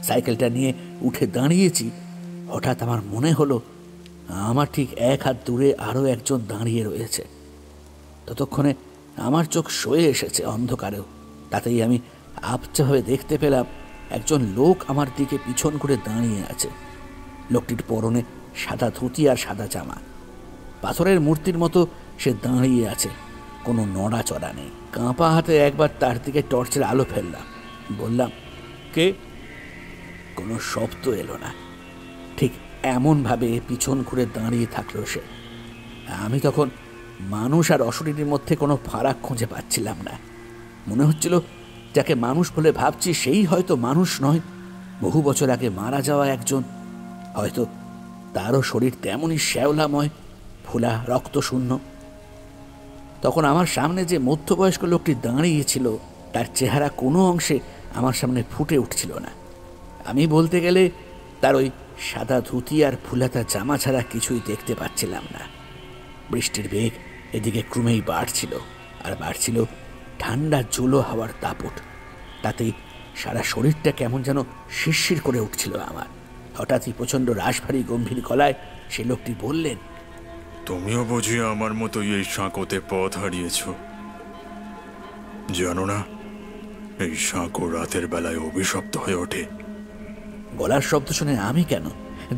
সাইকেলটা নিয়ে উঠে দাঁড়িয়েছি, হঠাৎ আমার মনে হলো আমার ঠিক এক হাত দূরে আরও একজন দাঁড়িয়ে রয়েছে। ততক্ষণে আমার চোখ সয়ে এসেছে অন্ধকারেও। তাতেই আমি আবছাভাবে দেখতে পেলাম একজন লোক আমার দিকে পিছন করে দাঁড়িয়ে আছে। লোকটির পরনে সাদা ধুতি আর সাদা জামা। পাথরের মূর্তির মতো সে দাঁড়িয়ে আছে, কোনো নড়াচড়া নেই। কাঁপা হাতে একবার তার দিকে টর্চের আলো ফেললাম। বললাম, কে? কোনো শব্দ এলো না। ঠিক এমনভাবে পিছন ঘুরে দাঁড়িয়ে থাকলো সে। আমি তখন মানুষ আর অশরীরীর মধ্যে কোনো ফারাক খুঁজে পাচ্ছিলাম না। মনে হচ্ছিল যাকে মানুষ বলে ভাবছি সেই হয়তো মানুষ নয়, বহু বছর আগে মারা যাওয়া একজন। হয়তো তারও শরীর তেমনই শ্যাওলাময়, ফোলা, রক্তশূন্য। তখন আমার সামনে যে মধ্যবয়স্ক লোকটি দাঁড়িয়েছিল তার চেহারা কোনো অংশে আমার সামনে ফুটে উঠছিল না। আমি বলতে গেলে তার ওই সাদা ধুতি আর ফুলাতা জামা ছাড়া কিছুই দেখতে পাচ্ছিলাম না। বৃষ্টির বেগ এদিকে ক্রমেই বাড়ছিল, আর বাড়ছিল ঠান্ডা জুলো হাওয়ার দাপট। তাতেই সারা শরীরটা কেমন যেন শিরশির করে উঠছিল আমার। হঠাৎই প্রচণ্ড রাশভারী গম্ভীর গলায় সে লোকটি বললেন, তুমিও বুঝি আমার মতোই এই সাঁকোতে পথ হারিয়েছ? জানো না, এই সাঁকো রাতের বেলায় অভিশপ্ত হয়ে ওঠে। গলার শব্দ শুনে আমি কেন,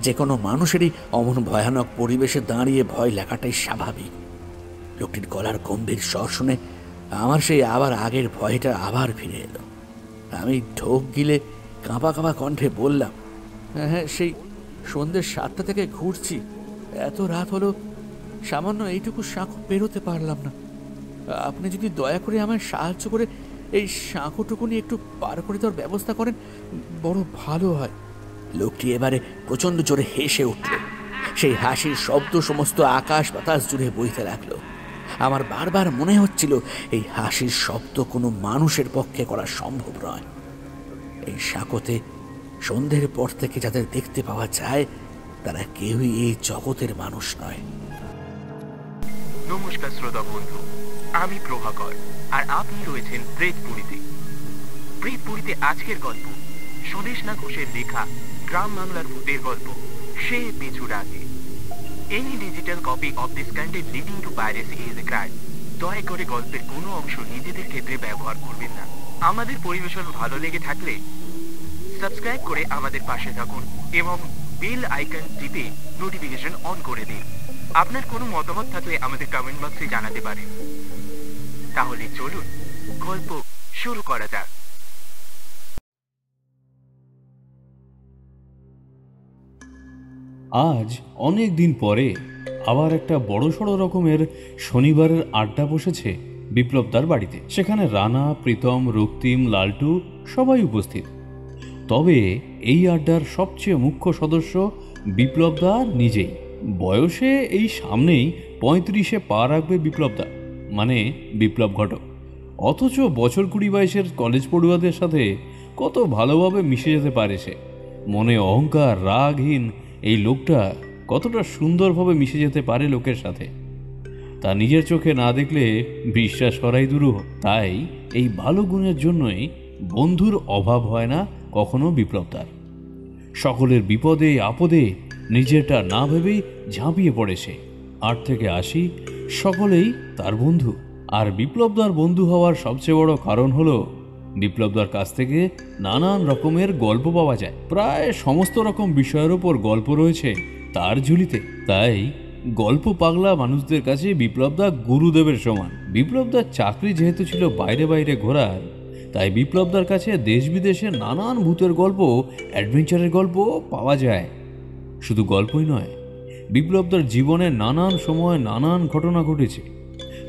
যে কোনো মানুষেরই অমন ভয়ানক পরিবেশে দাঁড়িয়ে ভয় লাগাটাই স্বাভাবিক। লোকটির গলার গম্ভীর স্বর শুনে আমার সেই আবার আগের ভয়টা আবার ফিরে এলো। আমি ঢোক গিলে কাঁপা কাঁপা কণ্ঠে বললাম, হ্যাঁ, সেই সন্ধ্যে 7টা থেকে ঘুরছি, এত রাত হলো, সামান্য এইটুকু সাঁকো পেরোতে পারলাম না। আপনি যদি দয়া করে আমায় সাহায্য করে এই সাঁকোটুকুনি একটু পার করে দেওয়ার ব্যবস্থা করেন, বড় ভালো হয়। লোকটি এবারে প্রচণ্ড জোরে হেসে উঠল। সেই হাসির শব্দ সমস্ত আকাশ বাতাস জুড়ে বইতে লাগলো। আমার বারবার মনে হচ্ছিল এই হাসির শব্দ কোনো মানুষের পক্ষে করা সম্ভব নয়। এই সাঁকোতে সন্ধ্যের পর থেকে যাদের দেখতে পাওয়া যায় তারা কেউই এই জগতের মানুষ নয়। নমস্কার শ্রোতা বন্ধু, আমি প্রভাকর, আর আপনি রয়েছেন প্রেতপুরীতে। প্রেতপুরীতে আজকের গল্প স্বদেশনা ঘোষের লেখা গ্রাম বাংলার ভূতের গল্প সে পিছু ডাকে। Any digital copy of this content leading to piracy is a crime. দয়া করে গল্পের কোনো অংশ নিজেদের ক্ষেত্রে ব্যবহার করবেন না। আমাদের পরিবেশন ভালো লেগে থাকলে সাবস্ক্রাইব করে আমাদের পাশে থাকুন এবং বেল আইকন টিপে নোটিফিকেশন অন করে দিন। আপনার কোনো মতামত থাকলে আমাদের কমেন্ট বক্সে জানাতে পারেন। তাহলে চলুন গল্প শুরু করা যাক। আজ অনেক দিন পরে আবার একটা বড়সড় রকমের শনিবারের আড্ডা বসেছে বিপ্লবদার বাড়িতে। সেখানে রানা, প্রীতম, রক্তিম, লালটু সবাই উপস্থিত। তবে এই আড্ডার সবচেয়ে মুখ্য সদস্য বিপ্লবদা নিজেই। বয়সে এই সামনেই 35-এ পা রাখবে বিপ্লবদা, মানে বিপ্লব ঘটক। অথচ বছর 20-22-এর কলেজ পড়ুয়াদের সাথে কত ভালোভাবে মিশে যেতে পারে সে। মনে অহংকার, রাগহীন এই লোকটা কতটা সুন্দরভাবে মিশে যেতে পারে লোকের সাথে, তা নিজের চোখে না দেখলে বিশ্বাস করাই দুরূহ। তাই এই ভালো গুণের জন্যই বন্ধুর অভাব হয় না কখনো বিপ্লবদার। সকলের বিপদে আপদে নিজেরটা না ভেবেই ঝাঁপিয়ে পড়ে সে। 8 থেকে 80 সকলেই তার বন্ধু। আর বিপ্লবদার বন্ধু হওয়ার সবচেয়ে বড় কারণ হলো বিপ্লবদার কাছ থেকে নানান রকমের গল্প পাওয়া যায়। প্রায় সমস্ত রকম বিষয়ের ওপর গল্প রয়েছে তার ঝুলিতে। তাই গল্প পাগলা মানুষদের কাছে বিপ্লবদা গুরুদেবের সমান। বিপ্লবদার চাকরি যেহেতু ছিল বাইরে বাইরে ঘোরার, তাই বিপ্লবদার কাছে দেশ বিদেশের নানান ভূতের গল্প, অ্যাডভেঞ্চারের গল্প পাওয়া যায়। শুধু গল্পই নয়, বিপ্লবদার জীবনে নানান সময় নানান ঘটনা ঘটেছে,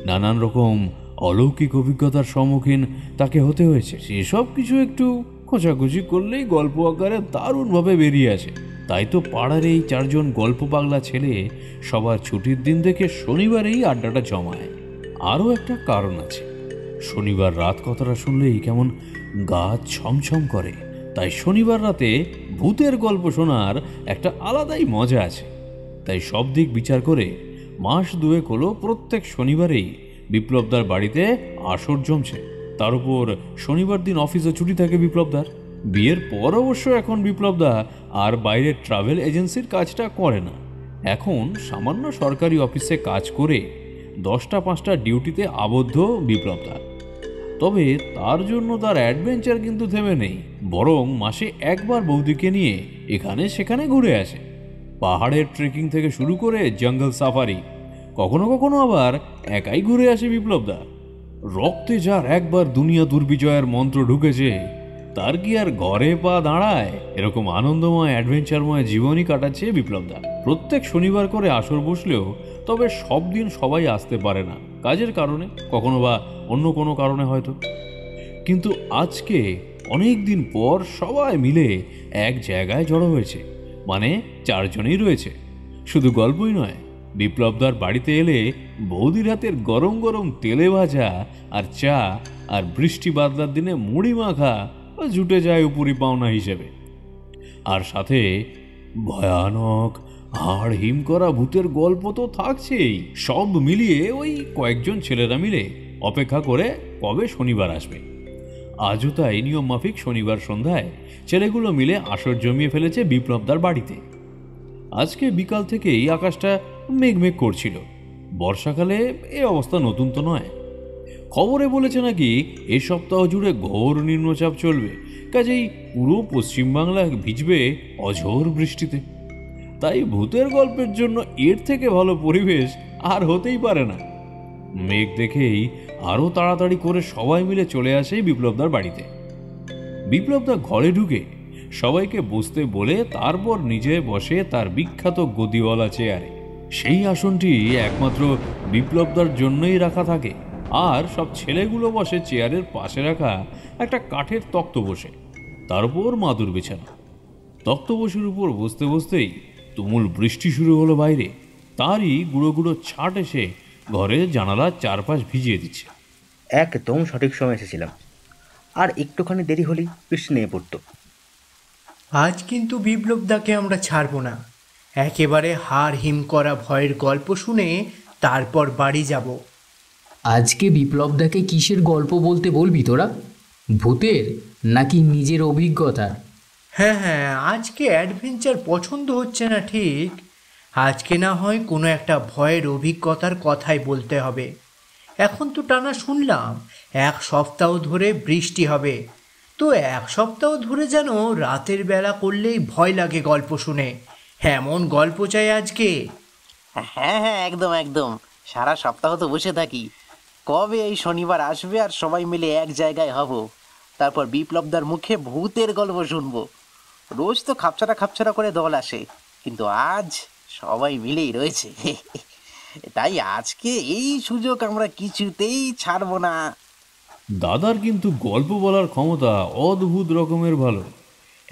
নানান রকম অলৌকিক অভিজ্ঞতার সম্মুখীন তাকে হতে হয়েছে। সেসব কিছু একটু খোঁচাখুচি করলেই গল্প আকারে দারুণভাবে বেরিয়ে আসে। তাই তো পাড়ার এই 4 জন গল্প পাগলা ছেলে সবার ছুটির দিন দেখে শনিবারেই আড্ডাটা জমায়। আরও একটা কারণ আছে, শনিবার রাত কথাটা শুনলেই কেমন গা ছমছম করে। তাই শনিবার রাতে ভূতের গল্প শোনার একটা আলাদাই মজা আছে। তাই সব দিক বিচার করে মাস 2 হলো প্রত্যেক শনিবারেই বিপ্লবদার বাড়িতে আসর জমছে। তার উপর শনিবার দিন অফিসে ছুটি থাকে বিপ্লবদার। বিয়ের পর অবশ্য এখন বিপ্লবদা আর বাইরের ট্রাভেল এজেন্সির কাজটা করে না। এখন সামান্য সরকারি অফিসে কাজ করে 10টা-5টা ডিউটিতে আবদ্ধ বিপ্লবদা। তবে তার জন্য তার অ্যাডভেঞ্চার কিন্তু থেমে নেই, বরং মাসে একবার বৌদিকে নিয়ে এখানে সেখানে ঘুরে আসে। পাহাড়ের ট্রেকিং থেকে শুরু করে জঙ্গল সাফারি, কখনো কখনো আবার একাই ঘুরে আসে বিপ্লবদা। রক্তে যার একবার দুনিয়া দুর্বিজয়ের মন্ত্র ঢুকেছে, তার কি আর ঘরে পা দাঁড়ায়? এরকম আনন্দময় অ্যাডভেঞ্চারময় জীবনই কাটাচ্ছে বিপ্লবদা। প্রত্যেক শনিবার করে আসর বসলেও তবে সব দিন সবাই আসতে পারে না, কাজের কারণে, কখনো বা অন্য কোনো কারণে হয়তো। কিন্তু আজকে অনেক দিন পর সবাই মিলে এক জায়গায় জড়ো হয়েছে, মানে 4 জনেই রয়েছে। শুধু গল্পই নয়, বিপ্লবদার বাড়িতে এলে বৌদির হাতের গরম গরম তেলে ভাজা আর চা আর বৃষ্টি বাদলার দিনে মুড়ি মাখা জুটে যায় উপরি পাওনা হিসেবে। আর সাথে ভয়ানক হাড় হিম করা ভূতের গল্প তো থাকছেই। সব মিলিয়ে ওই কয়েকজন ছেলেরা মিলে অপেক্ষা করে কবে শনিবার আসবে। আজও তাই নিয়ম মাফিক শনিবার সন্ধ্যায় ছেলেগুলো মিলে আসর জমিয়ে ফেলেছে বিপ্লবদার বাড়িতে। আজকে বিকাল থেকেই আকাশটা মেঘমেঘ করছিল। বর্ষাকালে এ অবস্থা নতুন তো নয়। খবরে বলেছে নাকি এই সপ্তাহ জুড়ে ঘোর নিম্নচাপ চলবে, কাজেই পুরো পশ্চিমবাংলা ভিজবে অঝোর বৃষ্টিতে। তাই ভূতের গল্পের জন্য এর থেকে ভালো পরিবেশ আর হতেই পারে না। মেঘ দেখেই আরো তাড়াতাড়ি করে সবাই মিলে চলে আসে বিপ্লবদার বাড়িতে। বিপ্লবদা ঘরে ঢুকে সবাইকে বসতে বলে তারপর নিজে বসে তার বিখ্যাত গদিওয়ালা চেয়ারে। সেই আসনটি একমাত্র বিপ্লবদার জন্যই রাখা থাকে, আর সব ছেলেগুলো বসে চেয়ারের পাশে রাখা একটা কাঠের তক্ত বসে, তার উপর মাদুর বিছানা। তক্ত বসের উপর বসতে বসতেই তুমুল বৃষ্টি শুরু হলো বাইরে। তারই গুঁড়ো গুঁড়ো ছাট এসে ঘরের জানালার চারপাশ ভিজিয়ে দিচ্ছে। একদম সঠিক সময় এসেছিলাম, আর একটুখানি দেরি হলেই বৃষ্টি নেমে পড়তো। আজ কিন্তু বিপ্লবদাকে আমরা ছাড়ব না। একেবারে হাড় হিম করা ভয়ের গল্প শুনে তারপর বাড়ি যাব। আজকে বিপ্লবদাকে কিসের গল্প বলতে বলবি তোরা? ভূতের নাকি নিজের অভিজ্ঞতার? হ্যাঁ, আজকে অ্যাডভেঞ্চার পছন্দ হচ্ছে না ঠিক। আজকে না হয় কোনো একটা ভয়ের অভিজ্ঞতার কথাই বলতে হবে। এখন তো টানা শুনলাম 1 সপ্তাহ ধরে বৃষ্টি হবে, তো 1 সপ্তাহ ধরে যেন রাতের বেলা করলেই ভয় লাগে গল্প শুনে। এমন গল্প চাই আজকে। হ্যাঁ হ্যাঁ, একদম একদম। সারা সপ্তাহ তো বসে থাকি, কবে এই শনিবার আসবে আর সবাই মিলে এক জায়গায় হব, তারপর বিপ্লবদার মুখে ভূতের গল্প শুনবো। রোজ তো খাপছাড়া খাপছাড়া করে দল আসে, কিন্তু আজ সবাই মিলেই রয়েছে। তাই আজকে এই সুযোগ আমরা কিছুতেই ছাড়বো না। দাদার কিন্তু গল্প বলার ক্ষমতা অদ্ভুত রকমের ভালো।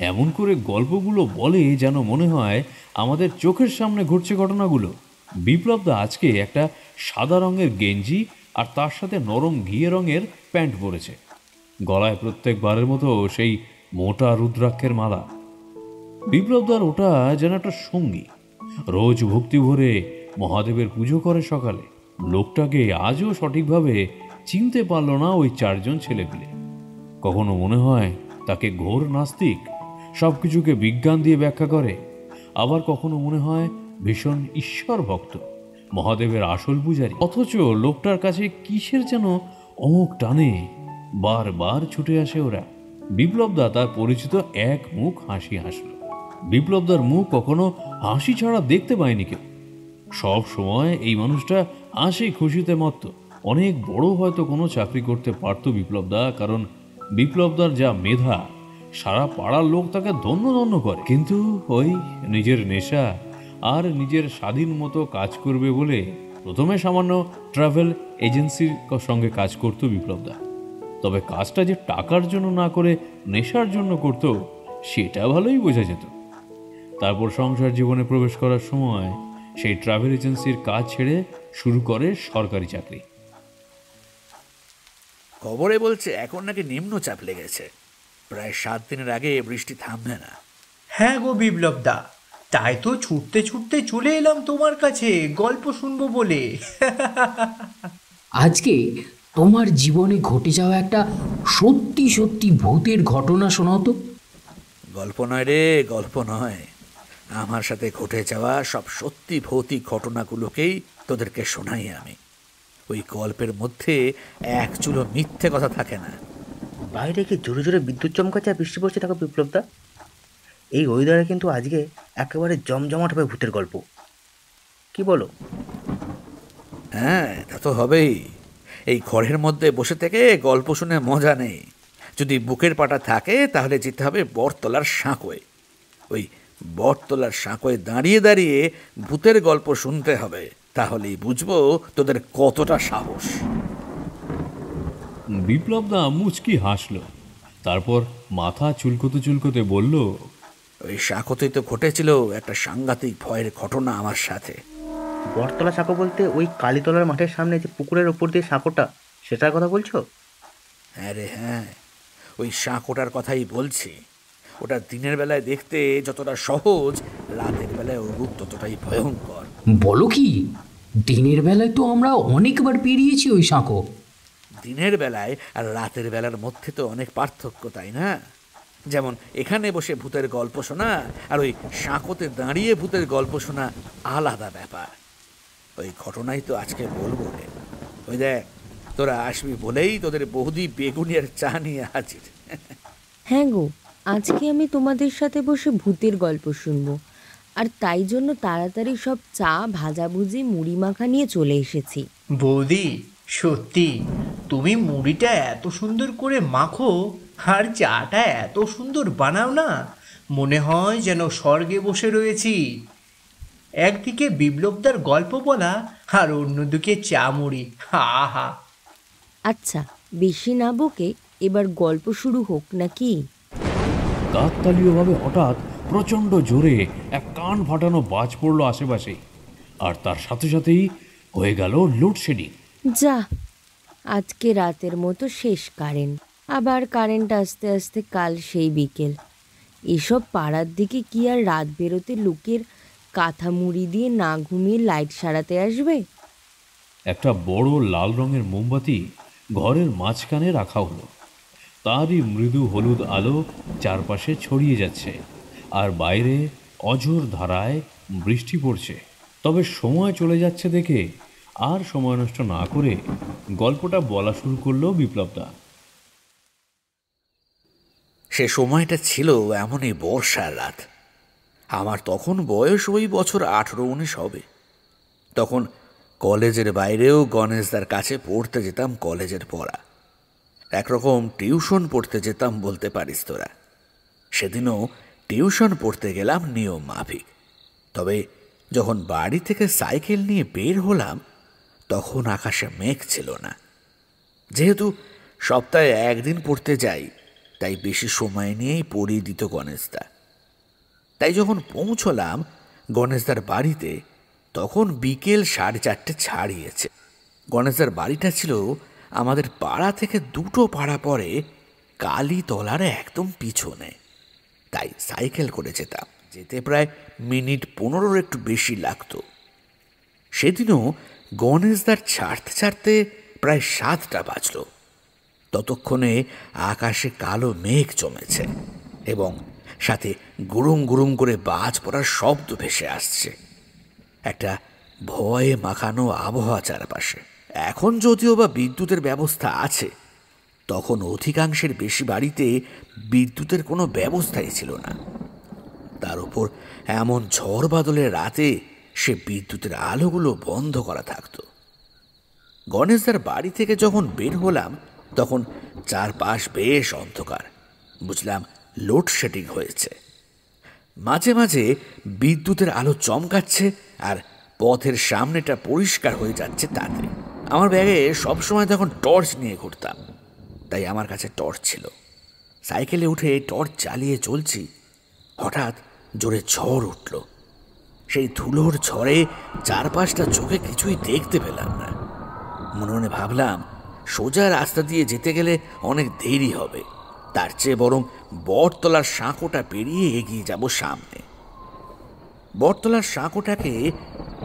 এমন করে গল্পগুলো বলে যেন মনে হয় আমাদের চোখের সামনে ঘটছে ঘটনাগুলো। বিপ্লবদা আজকে একটা সাদা রঙের গেঞ্জি আর তার সাথে নরম ঘিয়ে রঙের প্যান্ট পরেছে। গলায় প্রত্যেকবারের মতো সেই মোটা রুদ্রাক্ষের মালা। বিপ্লবদার ওটা যেন একটা সঙ্গী। রোজ ভক্তি ভরে মহাদেবের পুজো করে সকালে। লোকটাকে আজও সঠিকভাবে চিনতে পারল না ওই 4 জন ছেলেপিলে। কখনো মনে হয় তাকে ঘোর নাস্তিক, সব কিছুকে বিজ্ঞান দিয়ে ব্যাখ্যা করে। আবার কখনো মনে হয় ভীষণ ঈশ্বর ভক্ত, মহাদেবের আসল পূজারী। অথচ লোকটার কাছে কিসের যেন অমুক টানে বারবার ছুটে আসে ওরা। বিপ্লবদা তার পরিচিত এক মুখ হাসি হাসল। বিপ্লবদার মুখ কখনো হাসি ছাড়া দেখতে পায়নি কেউ। সব সময় এই মানুষটা হাসি খুশিতে মত্ত। অনেক বড় হয়তো কোনো চাকরি করতে পারত বিপ্লবদা, কারণ বিপ্লবদার যা মেধা, সারা পাড়ার লোক তাকে ধন্য ধন্য করে। কিন্তু ওই নিজের নেশা আর নিজের স্বাধীন মতো কাজ করবে বলে প্রথমে সামান্য ট্রাভেল এজেন্সির সঙ্গে কাজ করত বিপ্লবদা। তবে কাজটা যে টাকার জন্য না করে নেশার জন্য করত, সেটা ভালোই বোঝা যেত। তারপর সংসার জীবনে প্রবেশ করার সময় সেই ট্রাভেল এজেন্সির কাজ ছেড়ে শুরু করে সরকারি চাকরি। খবরে বলছে এখন নাকি নিম্নচাপ লেগেছে, প্রায় 7 দিনের আগে বৃষ্টি থামবে না। হ্যাঁ গো বিপ্লবদা, তাই তো ছুটতে ছুটতে চলে এলাম তোমার কাছে গল্প শুনবো বলে। আজকে তোমার জীবনে ঘটে যাওয়া একটা সত্যি সত্যি ভূতের ঘটনা শোনাও তো। গল্প নয় রে, গল্প নয়। আমার সাথে ঘটে যাওয়া সব সত্যি ভৌতিক ঘটনাগুলোকেই তোদেরকে শোনাই আমি। ওই গল্পের মধ্যে এক চুলো মিথ্যে কথা থাকে না। বাইরে কি জোরে জোরে বিদ্যুৎ চমকাচ্ছে আর বৃষ্টি পড়ছে থাকো বিপ্লবদা? এই ওয়েদারে কিন্তু আজকে একেবারে জমজমাট হবে ভূতের গল্প, কি বলো? হ্যাঁ, তা তো হবেই। এই ঘরের মধ্যে বসে থেকে গল্প শুনে মজা নেই। যদি বুকের পাটা থাকে তাহলে যেতে হবে বটতলার সাঁকোয়। ওই বটতলার সাঁকোয় দাঁড়িয়ে দাঁড়িয়ে ভূতের গল্প শুনতে হবে, তাহলেই বুঝবো তোদের কতটা সাহস। বিপ্লবদা মুচকি হাসল, তারপর মাথা চুলকোতে চুলকোতে বলল, ওই সাঁকোতেই তো ঘটেছিল একটা সাংঘাতিক ভয়ের ঘটনা আমার সাথে। বটতলা সাঁকো বলতে ওই কালীতলার মাঠের সামনে যে পুকুরের ওপর দিয়ে সাঁকোটা, সেটার কথা বলছো? হ্যাঁ রে হ্যাঁ, ওই সাঁকোটার কথাই বলছি। ওটা দিনের বেলায় দেখতে যতটা সহজ, রাতের বেলায় ওর রূপ ততটাই ভয়ঙ্কর। বলো কি? দিনের বেলায় তো আমরা অনেকবার পেরিয়েছি ওই সাঁকো। দিনের বেলায় আর রাতের বেলার মধ্যে তো অনেক পার্থক্য, তাই না? যেমন এখানে বসে ভূতের গল্প শোনা আর ওই সাঁকোতে দাঁড়িয়ে ভূতের গল্প শোনা আলাদা ব্যাপার। ওই ঘটনাই তো আজকে বলবো রে। ওই দেখ, তোরা আসবি বলেই তোদের বৌদি বেগুনি আর চা নিয়ে হাজির। হ্যাঁ গো, আজকে আমি তোমাদের সাথে বসে ভূতের গল্প শুনবো, আর তাই জন্য তাড়াতাড়ি সব চা, ভাজাভুজি, মুড়ি মাখা নিয়ে চলে এসেছি। বৌদি, সত্যি তুমি মুড়িটা এত সুন্দর করে মাখো আর চাটা এত সুন্দর বানাও না, মনে হয় যেন স্বর্গে বসে রয়েছি। একদিকে বিপ্লবদার গল্প বলা আর অন্যদিকে চা মুড়ি, আহা। আচ্ছা, বেশি না বকে এবার গল্প শুরু হোক নাকি? কাকতালীয়ভাবে হঠাৎ প্রচণ্ড জোরে এক কান ফাটানো বাজ পড়ল আশেপাশেই, আর তার সাথে সাথেই হয়ে গেল লোডশেডিং। যা, আজকে রাতের মতো শেষ কারেন্ট। আবার কারেন্ট আসতে আসতে কাল সেই বিকেল। এসব পাড়ার দিকে কি আর রাত বেরোতে লোকের কাঁথা মুড়ি দিয়ে না ঘুমিয়ে লাইট সারাতে আসবে? একটা বড় লাল রঙের মোমবাতি ঘরের মাঝখানে রাখা হলো। তারই মৃদু হলুদ আলো চারপাশে ছড়িয়ে যাচ্ছে, আর বাইরে অঝোর ধারায় বৃষ্টি পড়ছে। তবে সময় চলে যাচ্ছে দেখে আর সময় নষ্ট না করে গল্পটা বলা শুরু করলো বিপ্লবদা। সে সময়টা ছিল এমনই বর্ষার রাত। আমার তখন বয়স ওই বছর 18-19 হবে। তখন কলেজের বাইরেও গণেশদার কাছে পড়তে যেতাম কলেজের পড়া। একরকম টিউশন পড়তে যেতাম বলতে পারিস তোরা। সেদিনও টিউশন পড়তে গেলাম নিয়ম মাফিক। তবে যখন বাড়ি থেকে সাইকেল নিয়ে বের হলাম তখন আকাশে মেঘ ছিল না। যেহেতু সপ্তাহে একদিন পড়তে যাই, তাই বেশি সময় নিয়েই পড়িয়ে দিত গণেশদা। তাই যখন পৌঁছলাম গণেশদার বাড়িতে তখন বিকেল 4:30 ছাড়িয়েছে। গণেশদার বাড়িটা ছিল আমাদের পাড়া থেকে 2 পাড়া পরে কালীতলার একদম পিছনে। তাই সাইকেল করে যেতাম, যেতে প্রায় মিনিট 15 একটু বেশি লাগতো। সেদিনও গণেশদার ছাড়তে ছাড়তে প্রায় 7টা বাজল। ততক্ষণে আকাশে কালো মেঘ জমেছে এবং সাথে গুরুম গুরুম করে বাজ পড়ার শব্দ ভেসে আসছে। একটা ভয়ে মাখানো আবহাওয়া চারপাশে। এখন যদিও বা বিদ্যুতের ব্যবস্থা আছে, তখন অধিকাংশের বেশি বাড়িতে বিদ্যুতের কোনো ব্যবস্থাই ছিল না। তার উপর এমন ঝড় বাদলের রাতে সে বিদ্যুতের আলোগুলো বন্ধ করা থাকতো। গণেশদার বাড়ি থেকে যখন বের হলাম তখন চারপাশ বেশ অন্ধকার। বুঝলাম লোডশেডিং হয়েছে। মাঝে মাঝে বিদ্যুতের আলো চমকাচ্ছে আর পথের সামনেটা পরিষ্কার হয়ে যাচ্ছে তাতে। আমার ব্যাগে সবসময় তখন টর্চ নিয়ে ঘুরতাম, তাই আমার কাছে টর্চ ছিল। সাইকেলে উঠে টর্চ চালিয়ে চলছি, হঠাৎ জোরে ঝড় উঠল। সেই ধুলোর ঝড়ে চারপাশটা চোখে কিছুই দেখতে পেলাম না। মনে মনে ভাবলাম সোজা রাস্তা দিয়ে যেতে গেলে অনেক দেরি হবে, তার চেয়ে বরং বটতলার সাঁকোটা পেরিয়ে এগিয়ে যাব সামনে। বটতলার সাঁকোটাকে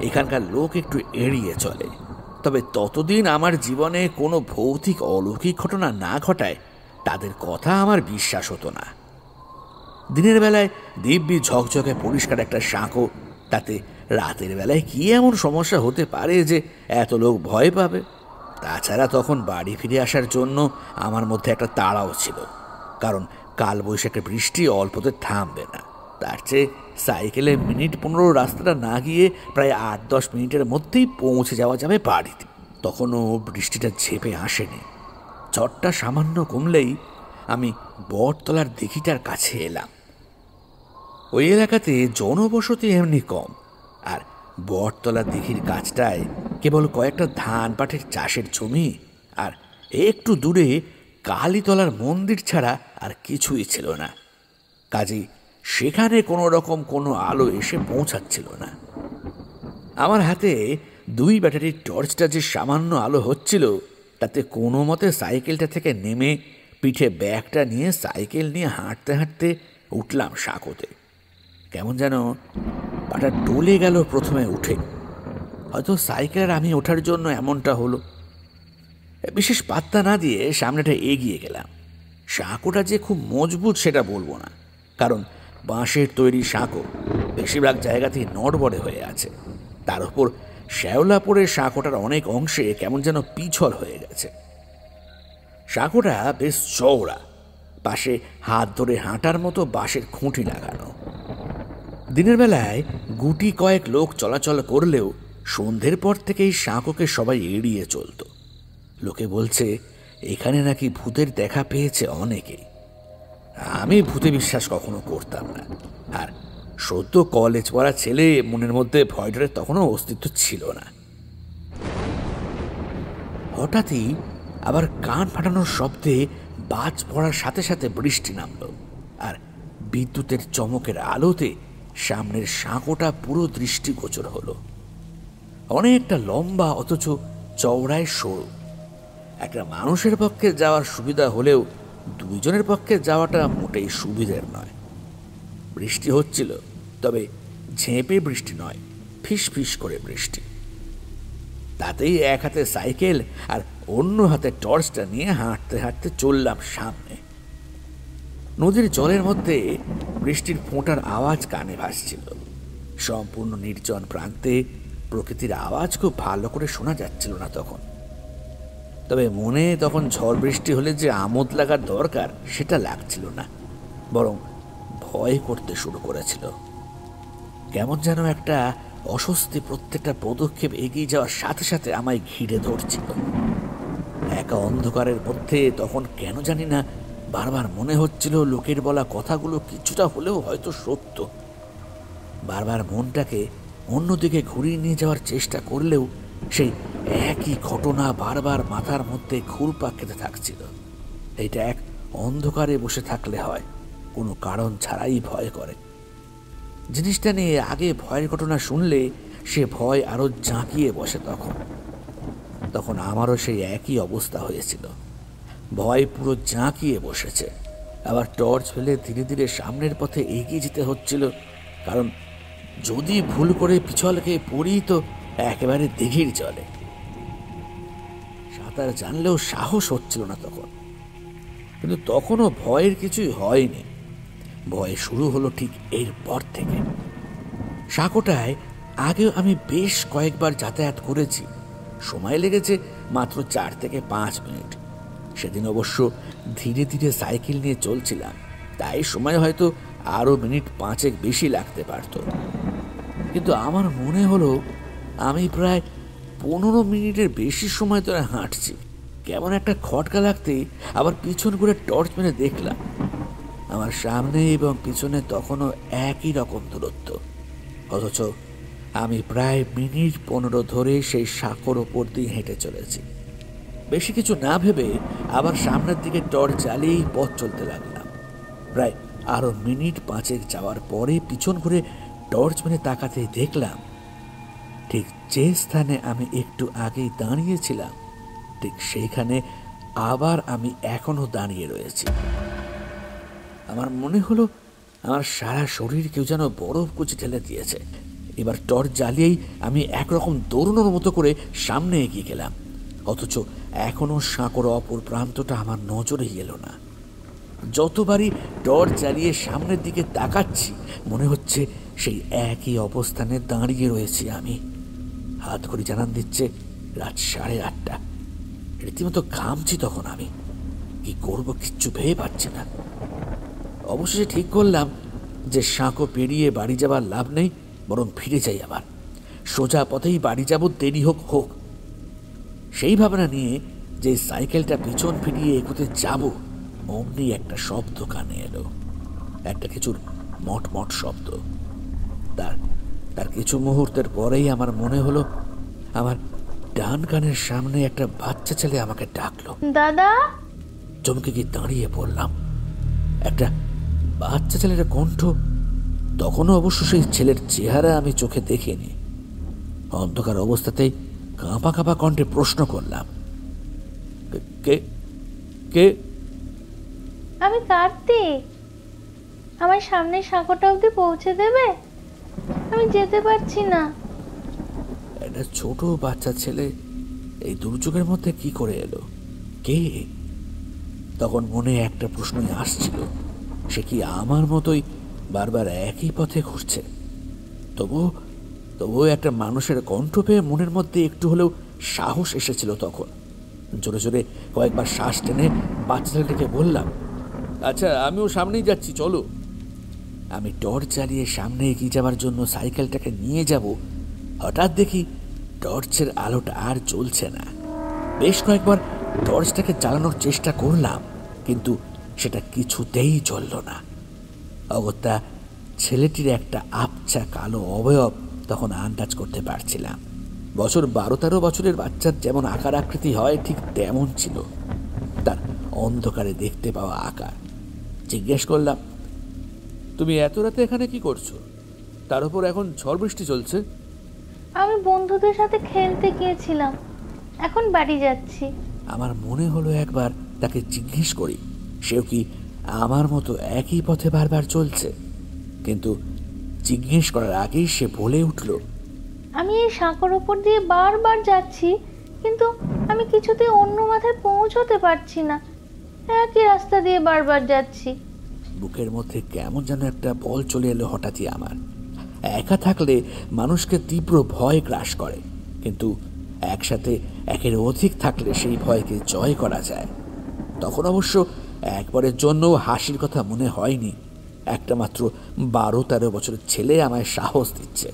এখানকার লোক একটু এড়িয়ে চলে, তবে ততদিন আমার জীবনে কোনো ভৌতিক অলৌকিক ঘটনা না ঘটায় তাদের কথা আমার বিশ্বাস হতো না। দিনের বেলায় দিব্যি ঝকঝকে পরিষ্কার একটা সাঁকো, তাতে রাতের বেলায় কি এমন সমস্যা হতে পারে যে এত লোক ভয় পাবে? তাছাড়া তখন বাড়ি ফিরে আসার জন্য আমার মধ্যে একটা তাড়াও ছিল, কারণ কালবৈশাখী বৃষ্টি অল্পতে থামবে না। তার চেয়ে সাইকেলে মিনিট 15 রাস্তাটা না গিয়ে প্রায় 8-10 মিনিটের মধ্যেই পৌঁছে যাওয়া যাবে বাড়িতে। তখনও বৃষ্টিটা ঝেপে আসেনি। ঝড়টা সামান্য কমলেই আমি বটতলার দিঘিটার কাছে এলাম। ওই এলাকাতে জনবসতি এমনি কম, আর বটতলা দিঘির কাছটায় কেবল কয়েকটা ধান পাটের চাষের জমি, আর একটু দূরে কালীতলার মন্দির ছাড়া আর কিছুই ছিল না। কাজেই সেখানে কোনো রকম কোনো আলো এসে পৌঁছাচ্ছিল না। আমার হাতে 2 ব্যাটারির টর্চটা যে সামান্য আলো হচ্ছিল, তাতে কোনো মতে সাইকেলটা থেকে নেমে পিঠে ব্যাগটা নিয়ে সাইকেল নিয়ে হাঁটতে হাঁটতে উঠলাম সাঁকোতে। কেমন যেন পাটা ডলে গেল প্রথমে উঠে। হয়তো সাইকেলের আমি ওঠার জন্য এমনটা হলো। বিশেষ পাত্তা না দিয়ে সামনেটা এগিয়ে গেলাম। সাঁকোটা যে খুব মজবুত সেটা বলবো না, কারণ বাঁশের তৈরি সাঁকো বেশিরভাগ জায়গাতেই নড়বড়ে হয়ে আছে। তার উপর শ্যাওলা পড়ে সাঁকোটার অনেক অংশে কেমন যেন পিছল হয়ে গেছে। সাঁকোটা বেশ চওড়া, পাশে হাত ধরে হাঁটার মতো বাঁশের খুঁটি লাগানো। দিনের বেলায় গুটি কয়েক লোক চলাচল করলেও সন্ধ্যের পর থেকেই সাঁকোকে সবাই এড়িয়ে চলত। লোকে বলছে এখানে নাকি ভূতের দেখা পেয়েছে অনেকেই। আমি ভূতে বিশ্বাস কখনো করতাম না, আর সদ্য কলেজ পড়া ছেলে, মনের মধ্যে ভয়ডরের তখনও অস্তিত্ব ছিল না। হঠাৎই আবার কান ফাটানোর শব্দে বাজ পড়ার সাথে সাথে বৃষ্টি নামল, আর বিদ্যুতের চমকের আলোতে সামনের সাঁকোটা পুরো দৃষ্টিগোচর হলো। অনেকটা লম্বা অথচ চওড়ায় সরু। একটা মানুষের পক্ষে যাওয়ার সুবিধা হলেও 2 জনের পক্ষে যাওয়াটা মোটেই সুবিধের নয়। বৃষ্টি হচ্ছিল, তবে ঝেঁপে বৃষ্টি নয়, ফিস ফিস করে বৃষ্টি। তাতেই এক হাতে সাইকেল আর অন্য হাতে টর্চটা নিয়ে হাঁটতে হাঁটতে চললাম সামনে। নদীর জলের মধ্যে বৃষ্টির ফোঁটার আওয়াজ কানে ভাসছিল। সম্পূর্ণ নির্জন প্রান্তে প্রকৃতির আওয়াজ খুব ভালো করে শোনা যাচ্ছিল না তখন। তবে মনে তখন ঝড় বৃষ্টি হলে যে আমোদ লাগার দরকার সেটা লাগছিল না, বরং ভয় করতে শুরু করেছিল। কেমন যেন একটা অস্বস্তি প্রত্যেকটা পদক্ষেপ এগিয়ে যাওয়ার সাথে সাথে আমায় ঘিরে ধরছিল। একা অন্ধকারের মধ্যে তখন কেন জানি না বারবার মনে হচ্ছিল লোকের বলা কথাগুলো কিছুটা হলেও হয়তো সত্য। বারবার মনটাকে অন্যদিকে ঘুরিয়ে নিয়ে যাওয়ার চেষ্টা করলেও সেই একই ঘটনা বারবার মাথার মধ্যে ঘুরপাক খেতে থাকছিল। এটা এক অন্ধকারে বসে থাকলে হয়, কোনো কারণ ছাড়াই ভয় করে। জিনিসটা নিয়ে আগে ভয়ের ঘটনা শুনলে সে ভয় আরো জাঁকিয়ে বসে। তখন আমারও সেই একই অবস্থা হয়েছিল। ভয় পুরো জাঁকিয়ে বসেছে। আবার টর্চ ফেলে ধীরে ধীরে সামনের পথে এগিয়ে যেতে হচ্ছিল, কারণ যদি ভুল করে পিছল খেয়ে পড়ি তো একেবারে দিঘির জলে। সাঁতার জানলেও সাহস হচ্ছিল না তখন। কিন্তু তখনও ভয়ের কিছুই হয়নি। ভয় শুরু হলো ঠিক এরপর থেকে। সাঁকোটায় আগেও আমি বেশ কয়েকবার যাতায়াত করেছি। সময় লেগেছে মাত্র 4 থেকে 5 মিনিট। সেদিন অবশ্য ধীরে ধীরে সাইকেল নিয়ে চলছিলাম, তাই সময় হয়তো আরো মিনিট 5 বেশি লাগতে পারত। কিন্তু আমার মনে হলো আমি প্রায় 15 মিনিটের বেশি সময় ধরে হাঁটছি। কেমন একটা খটকা লাগতে আবার পিছন ঘুরে টর্চ মেরে দেখলাম আমার সামনে এবং পিছনে তখনও একই রকম দূরত্ব, অথচ আমি প্রায় মিনিট 15 ধরে সেই সাঁকোর ওপর দিয়ে হেঁটে চলেছি। বেশি কিছু না ভেবে আবার সামনের দিকে টর্চ জ্বালিয়েই পথ চলতে লাগলাম। প্রায় আরো মিনিট 5 যাওয়ার পরে পিছন ঘুরে টর্চ মেরে তাকাতেই দেখলাম ঠিক যে স্থানে আমি একটু আগেই দাঁড়িয়েছিলাম ঠিক সেইখানে আবার আমি এখনো দাঁড়িয়ে রয়েছি। আমার মনে হলো আমার সারা শরীর কেউ যেন বরফ কুচি ঠেলে দিয়েছে। এবার টর্চ জ্বালিয়েই আমি একরকম দৌড়ানোর মতো করে সামনে এগিয়ে গেলাম, অথচ এখনো সাঁকোর অপর প্রান্তটা আমার নজরেই এলো না। যতবারই টর্চ জ্বালিয়ে সামনের দিকে তাকাচ্ছি মনে হচ্ছে সেই একই অবস্থানে দাঁড়িয়ে রয়েছি আমি। হাত ঘড়ি জানান দিচ্ছে রাত 8:30। রীতিমতো ঘামছি তখন আমি। কি করব কিচ্ছু ভেবে পাচ্ছি না। অবশেষে ঠিক করলাম যে সাঁকো পেরিয়ে বাড়ি যাবার লাভ নেই, বরং ফিরে যাই আবার। সোজা পথেই বাড়ি যাব, দেরি হোক হোক। সেই ভাবনা নিয়ে যে সাইকেলটা পিছন ফিরিয়ে এগোতে যাব, অমনি একটা শব্দ কানে এলো। একটা কিছুর মটমট শব্দ। তার কিছু মুহূর্তের পরেই আমার মনে হলো আমার ডান কানের সামনে একটা বাচ্চা ছেলে আমাকে ডাকলো। দাদা! চমকে গিয়ে দাঁড়িয়ে পড়লাম। একটা বাচ্চা ছেলের কণ্ঠ। তখনও অবশ্য সেই ছেলের চেহারা আমি চোখে দেখিনি। অন্ধকার অবস্থাতেই কাঁপা কাঁপা কণ্ঠে প্রশ্ন করলাম, কে কে? আমি কার্তিক। আমার সামনের সাঁকোটা অবধি পৌঁছে দেবে? আমি যেতে পারছি না। একটা ছোট বাচ্চা ছেলে এই দুর্যোগের মধ্যে কি করে এলো? কে? তখন মনে একটা প্রশ্নই আসছিল, সে কি আমার মতোই বারবার একই পথে ঘুরছে? তবুও একটা মানুষের কণ্ঠ পেয়ে মনের মধ্যে একটু হলেও সাহস এসেছিল। তখন জোরে জোরে কয়েকবার শ্বাস টেনে বাচ্চা ছেলেটাকে বললাম, আচ্ছা আমিও সামনেই যাচ্ছি, চলো। আমি টর্চ চালিয়ে সামনে এগিয়ে যাওয়ার জন্য সাইকেলটাকে নিয়ে যাব, হঠাৎ দেখি টর্চের আলোটা আর জ্বলছে না। বেশ কয়েকবার টর্চটাকে জ্বালানোর চেষ্টা করলাম, কিন্তু সেটা কিছুতেই জ্বলল না। অগত্যা ছেলেটির একটা আবছা কালো অবয়ব তখন আন্দাজ করতে পারছিলাম। বছর 12-13 বছরের বাচ্চার যেমন আকার আকৃতি হয় ঠিক তেমন ছিল তার অন্ধকারে দেখতে পাওয়া আকার। জিজ্ঞেস করলাম, তুমি এত রাতে এখানে কি করছো? তার উপর এখন ঝড় বৃষ্টি চলছে। আমি বন্ধুদের সাথে খেলতে গিয়েছিলাম, এখন বাড়ি যাচ্ছি। আমার মনে হলো একবার তাকে জিজ্ঞেস করি, সেও কি আমার মতো একই পথে বারবার চলছে। কিন্তু জিজ্ঞেস করার আগেই সে বলে উঠল, আমি এই সাঁকোর ওপর দিয়ে বারবার যাচ্ছি, কিন্তু আমি কিছুতেই অন্য মাথায় পৌঁছতে পারছি না। একই রাস্তা দিয়ে বারবার যাচ্ছি। বুকের মধ্যে কেমন যেন একটা বল চলে এলো হঠাৎই আমার। একা থাকলে মানুষকে তীব্র ভয় গ্রাস করে, কিন্তু একসাথে একের অধিক থাকলে সেই ভয়কে জয় করা যায়। তখন অবশ্য একবারের জন্য হাসির কথা মনে হয়নি। একটা মাত্র 12-13 বছরের ছেলে আমায় সাহস দিচ্ছে।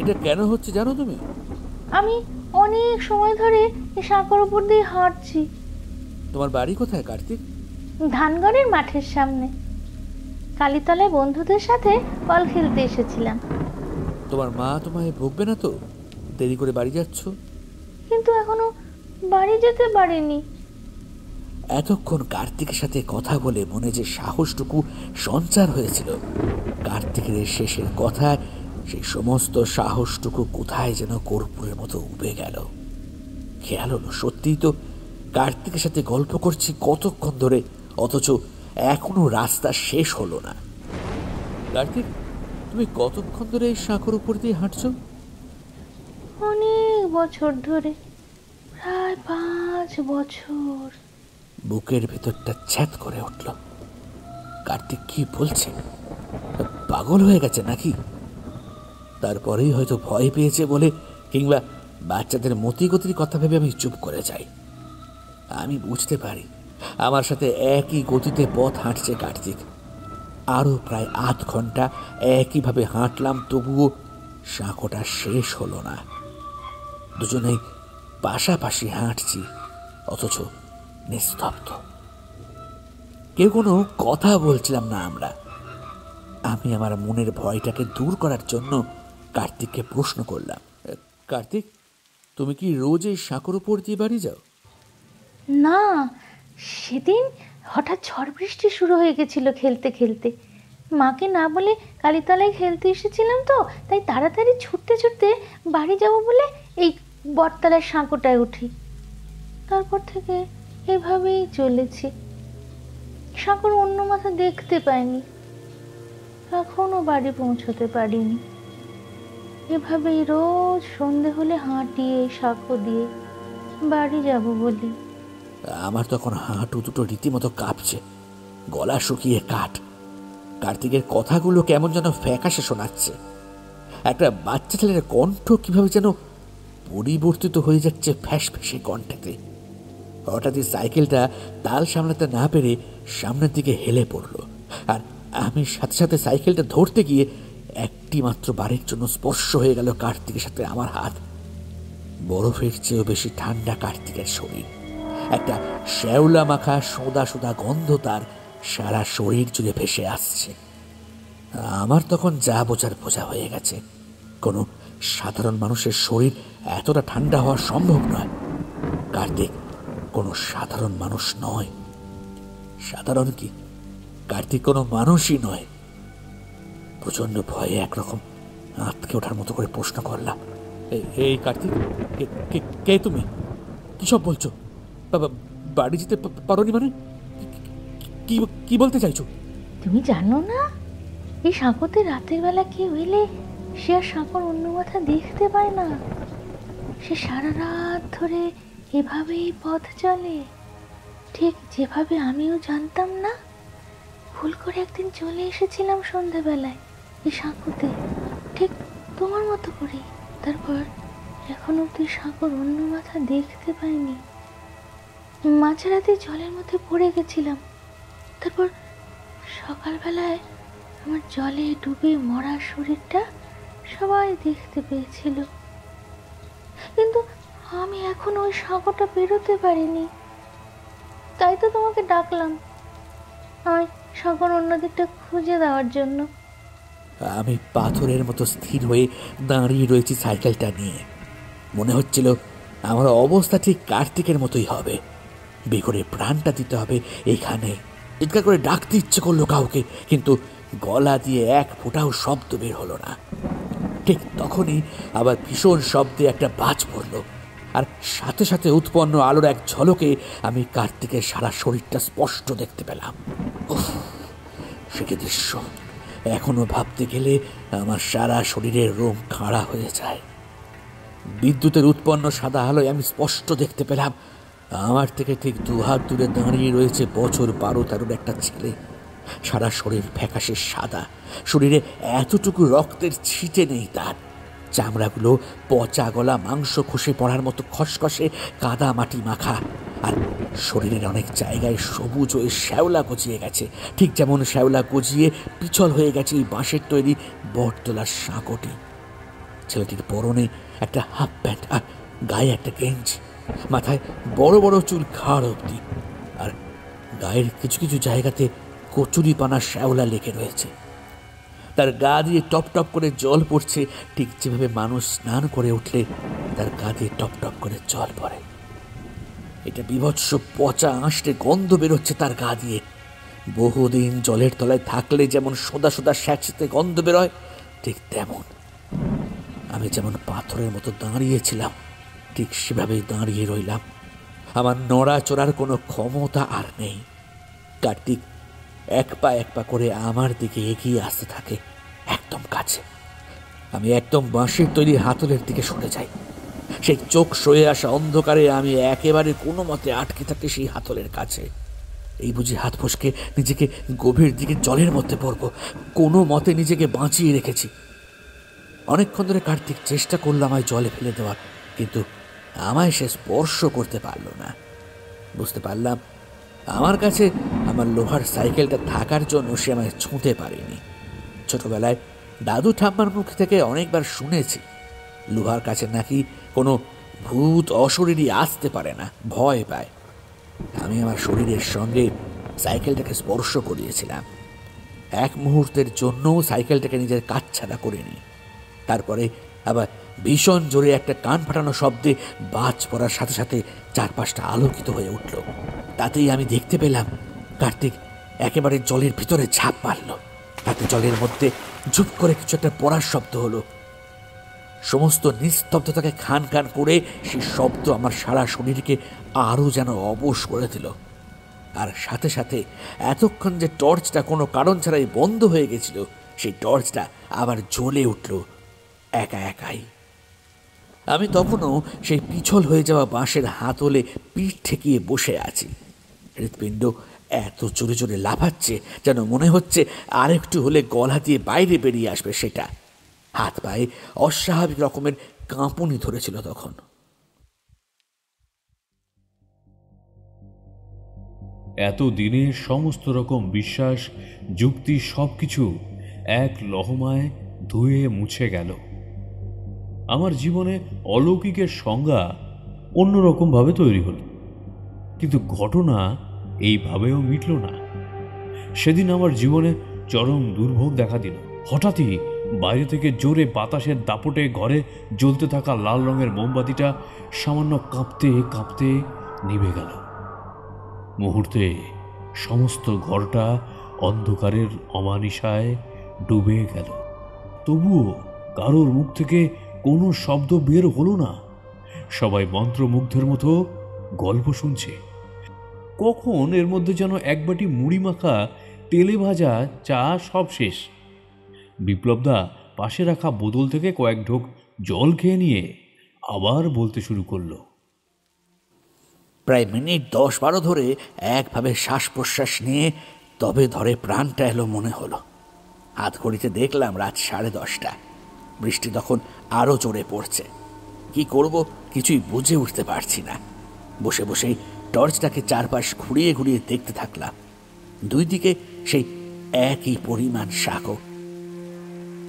এটা কেন হচ্ছে জানো তুমি? আমি অনেক সময় ধরে এই সাঁকোর উপর দিয়ে হাঁটছি। তোমার বাড়ি কোথায় কার্তিক? ধানগড়ের মাঠের সামনে। কালীতলায় বন্ধুদের সাথে বল খেলতে এসেছিলাম। তোমার মা তোমায় ভুগবে না তো? দেরি করে বাড়ি যাচ্ছ। কিন্তু এখনো বাড়ি যেতে পারিনি। এতক্ষণ কার্তিকের সাথে কথা বলে মনে যে সাহসটুকু সঞ্চার হয়েছিল, কার্তিকের শেষের কথায় সেই সমস্ত সাহসটুকু কোথায় যেন কর্পূরের মতো উবে গেল। খেয়াল হলো সত্যিই তো কার্তিকের সাথে গল্প করছি কতক্ষণ ধরে, অথচ এখনো রাস্তা শেষ হলো না। কার্তিক, তুমি কতক্ষণ ধরে এই সাঁকোর উপর দিয়ে হাঁটছো? অনেক বছর ধরে, প্রায় 5 বছর। বুকের ভেতরটা ছ্যাদ করে উঠল। কার্তিক কি বলছে? পাগল হয়ে গেছে নাকি? তারপরেই হয়তো ভয় পেয়েছে বলে, কিংবা বাচ্চাদের মতিগতির কথা ভেবে আমি চুপ করে যাই। আমি বুঝতে পারি আমার সাথে একই গতিতে পথ হাঁটছে কার্তিক। আরও প্রায় 8 ঘন্টা একইভাবে হাঁটলাম, তবুও সাঁকোটা শেষ হলো না। দুজনেই পাশাপাশি হাঁটছি, অথচ নিস্তব্ধ। কেউ কোনো কথা বলছিলাম না আমরা। আমি আমার মনের ভয়টাকে দূর করার জন্য কার্তিককে প্রশ্ন করলাম, কার্তিক, তুমি কি রোজ এই সাঁকোর উপর দিয়ে বাড়ি যাও? না, সেদিন হঠাৎ ঝড় বৃষ্টি শুরু হয়ে গেছিল খেলতে খেলতে। মাকে না বলে কালীতলায় খেলতে এসেছিলাম, তো তাই তাড়াতাড়ি ছুটতে ছুটতে বাড়ি যাব বলে এই বটতলার সাঁকোটায় উঠি। তারপর থেকে এভাবেই চলেছি। সাঁকোর অন্য মাথা দেখতে পাইনি, এখনো বাড়ি পৌঁছতে পারিনি। এভাবেই রোজ সন্ধে হলে হাঁটি এই সাঁকো দিয়ে বাড়ি যাব বলি। আমার তখন হাঁটু দুটো রীতিমতো কাঁপছে। গলা শুকিয়ে কাঠ। কার্তিকের কথাগুলো কেমন যেন ফ্যাকাশে শোনাচ্ছে। একটা বাচ্চা ছেলের কণ্ঠ কিভাবে যেন পরিবর্তিত হয়ে যাচ্ছে ফ্যাস ফ্যাসে কণ্ঠেতে। হঠাৎই সাইকেলটা তাল সামলাতে না পেরে সামনের দিকে হেলে পড়ল, আর আমি সাথে সাথে সাইকেলটা ধরতে গিয়ে একটি মাত্র বারের জন্য স্পর্শ হয়ে গেল কার্তিকের সাথে আমার হাত। বরফের চেয়েও বেশি ঠান্ডা কার্তিকের শরীর। একটা শ্যাওলা মাখা সোদা সোদা গন্ধ তার সারা শরীর জুড়ে ভেসে আসছে। আমার তখন যা বোঝার বোঝা হয়ে গেছে। কোনো সাধারণ মানুষের শরীর এতটা ঠান্ডা হওয়া সম্ভব নয়। কার্তিক কোনো সাধারণ মানুষ নয়। সাধারণ কি, কার্তিক কোনো মানুষই নয়। প্রচন্ড ভয়ে একরকম আঁতকে ওঠার মতো করে প্রশ্ন করলাম, এই কার্তিক, কে তুমি? কি সব বলছো? বাড়ি যেতে পারোনি মানে? কি বলতে চাইছো? তুমি জানো না, এই সাগরতে রাতের বেলা কেউ এলে সে আর সাগর অন্য মাথা দেখতে পায় না। সে সারা রাত ধরে এভাবেই পথ চলে, ঠিক যেভাবে আমিও জানতাম না। ভুল করে একদিন চলে এসেছিলাম সন্ধ্যাবেলায় এই সাগরতে, ঠিক তোমার মতো করে। তারপর এখন অব্দি সাগর অন্য মাথা দেখতে পাইনি। মাঝরাতে জলের মধ্যে পড়ে গেছিলাম। তারপর সকালবেলায় আমার জলে ডুবে মরা শরীরটা সবাই দেখতে পেয়েছিল, কিন্তু আমি এখন ওই সাগরটা বেরোতে পারিনি। তাই তো তোমাকে ডাকলাম, আমায় সাগর অন্যদিকটা খুঁজে দেওয়ার জন্য। আমি পাথরের মতো স্থির হয়ে দাঁড়িয়ে রয়েছি সাইকেলটা নিয়ে। মনে হচ্ছিল আমার অবস্থা ঠিক কার্তিকের মতোই হবে। বেঘরে প্রাণটা দিতে হবে এখানে। চিৎকার করে ডাকতে ইচ্ছে করলো কাউকে, কিন্তু গলা দিয়ে এক ফোঁটাও শব্দ বের হলো না। ঠিক তখনই আবার ভীষণ শব্দে একটা বাজ পড়ল, আর সাথে সাথে উৎপন্ন আলোর এক ঝলকে আমি কার্তিকের সারা শরীরটা স্পষ্ট দেখতে পেলাম। উফ, সে কি দৃশ্য! এখনো ভাবতে গেলে আমার সারা শরীরের রোম খাড়া হয়ে যায়। বিদ্যুতের উৎপন্ন সাদা আলোয় আমি স্পষ্ট দেখতে পেলাম আমার থেকে ঠিক 2 হাত দূরে দাঁড়িয়ে রয়েছে বছর 12-13 একটা ছেলে। সারা শরীর ফ্যাকাশে সাদা, শরীরে এতটুকু রক্তের ছিটে নেই তার। চামড়াগুলো পচা গলা মাংস খসে পড়ার মতো খসখসে কাদা মাটি মাখা, আর শরীরের অনেক জায়গায় সবুজ হয়ে শ্যাওলা গজিয়ে গেছে, ঠিক যেমন শ্যাওলা গজিয়ে পিছল হয়ে গেছে এই বাঁশের তৈরি বটতলার সাঁকোটি। ছেলেটির পরনে একটা হাফ প্যান্ট আর গায়ে একটা গেঞ্জি, মাথায় বড় বড় চুল ঘাড় অবধি, আর গায়ের কিছু কিছু জায়গাতে কচুরি পানা শ্যাওলা লেগে রয়েছে। তার গা দিয়ে টপ টপ করে জল পড়ছে, ঠিক যেভাবে মানুষ স্নান করে উঠলে তার গা দিয়ে টপ টপ করে জল পড়ে। এটা বিভৎস পচা আঁশটে গন্ধ বেরোচ্ছে তার গা দিয়ে। বহুদিন জলের তলায় থাকলে যেমন সোদা সোদা স্যাঁচতে গন্ধ বেরোয়, ঠিক তেমন। আমি যেমন পাথরের মতো দাঁড়িয়েছিলাম, ঠিক সেভাবেই দাঁড়িয়ে রইলাম। আমার নড়াচড়ার কোনো ক্ষমতা আর নেই। কার্তিক এক পা করে আমার দিকে এগিয়ে আসতে থাকে, একদম কাছে। আমি একদম বাঁশের তৈরি হাতলের দিকে সরে যাই। সেই চোখ সয়ে আসা অন্ধকারে আমি একেবারে কোনো মতে আটকে থাকি সেই হাতলের কাছে। এই বুঝি হাত ফসকে নিজেকে গভীর দিকে জলের মধ্যে পড়ব, কোনো মতে নিজেকে বাঁচিয়ে রেখেছি। অনেকক্ষণ ধরে কার্তিক চেষ্টা করলো আমায় জলে ফেলে দেওয়ার, কিন্তু আমায় সে স্পর্শ করতে পারল না। বুঝতে পারলাম আমার কাছে আমার লোহার সাইকেলটা থাকার জন্য সে আমায় ছুঁতে পারেনি। ছোটবেলায় দাদু ঠাম্মার মুখ থেকে অনেকবার শুনেছি লোহার কাছে নাকি কোনো ভূত অশরীরী আসতে পারে না, ভয় পায়। আমি আমার শরীরের সঙ্গে সাইকেলটাকে স্পর্শ করিয়েছিলাম। এক মুহূর্তের জন্যও সাইকেলটাকে নিজের কাছছাড়া করিনি। তারপরে আবার ভীষণ জোরে একটা কান ফাটানো শব্দে বাজ পড়ার সাথে সাথে চারপাশটা আলোকিত হয়ে উঠল। তাতেই আমি দেখতে পেলাম কার্তিক একেবারে জলের ভিতরে ঝাঁপ মারল। তাতে জলের মধ্যে ঝুপ করে কিছু একটা পড়ার শব্দ হলো। সমস্ত নিস্তব্ধতাকে খান খান করে সেই শব্দ আমার সারা শরীরকে আরও যেন অবশ করে দিল। আর সাথে সাথে এতক্ষণ যে টর্চটা কোনো কারণ ছাড়াই বন্ধ হয়ে গেছিল, সেই টর্চটা আবার জ্বলে উঠল একা একাই। আমি তখনও সেই পিছল হয়ে যাওয়া বাঁশের হাতলে পিঠ ঠেকিয়ে বসে আছি। হৃৎপিণ্ড এত জোরে জোরে লাফাচ্ছে যেন মনে হচ্ছে আরেকটু হলে গলা দিয়ে বাইরে বেরিয়ে আসবে সেটা। হাত পায়ে অস্বাভাবিক রকমের কাঁপুনি ধরেছিল তখন। এতদিনে সমস্ত রকম বিশ্বাস, যুক্তি সবকিছু এক লহমায় ধুয়ে মুছে গেল। আমার জীবনে অলৌকিকের সংজ্ঞা অন্যরকমভাবে তৈরি হল, কিন্তু ঘটনা এইভাবেও মিটল না। সেদিন আমার জীবনে চরম দুর্ভোগ দেখা দিল। হঠাৎই বাইরে থেকে জোরে বাতাসের দাপটে ঘরে জ্বলতে থাকা লাল রঙের মোমবাতিটা সামান্য কাঁপতে কাঁপতে নিভে গেল। মুহূর্তে সমস্ত ঘরটা অন্ধকারের অমানিসায় ডুবে গেল। তবুও কারোর মুখ থেকে কোনো শব্দ বের হলো না। সবাই মন্ত্রমুগ্ধের মতো গল্প শুনছে। কখন এর মধ্যে যেন এক বাটি মুড়ি মাখা, তেলে ভাজা চা সব শেষ। বিপ্লবদা পাশে রাখা বোতল থেকে কয়েক ঢোক জল খেয়ে নিয়ে আবার বলতে শুরু করলো। প্রায় মিনিট 10-12 ধরে একভাবে শ্বাস প্রশ্বাস নিয়ে তবে ধরে প্রাণটা এলো মনে হলো। হাত ঘড়িতে দেখলাম রাত 10:30। বৃষ্টি তখন আরও জোরে পড়ছে। কি করব কিছুই বুঝে উঠতে পারছি না। বসে বসেই টর্চটাকে চারপাশ ঘুরিয়ে ঘুরিয়ে দেখতে থাকলাম। দুই দিকে সেই একই পরিমাণ শাঁখো।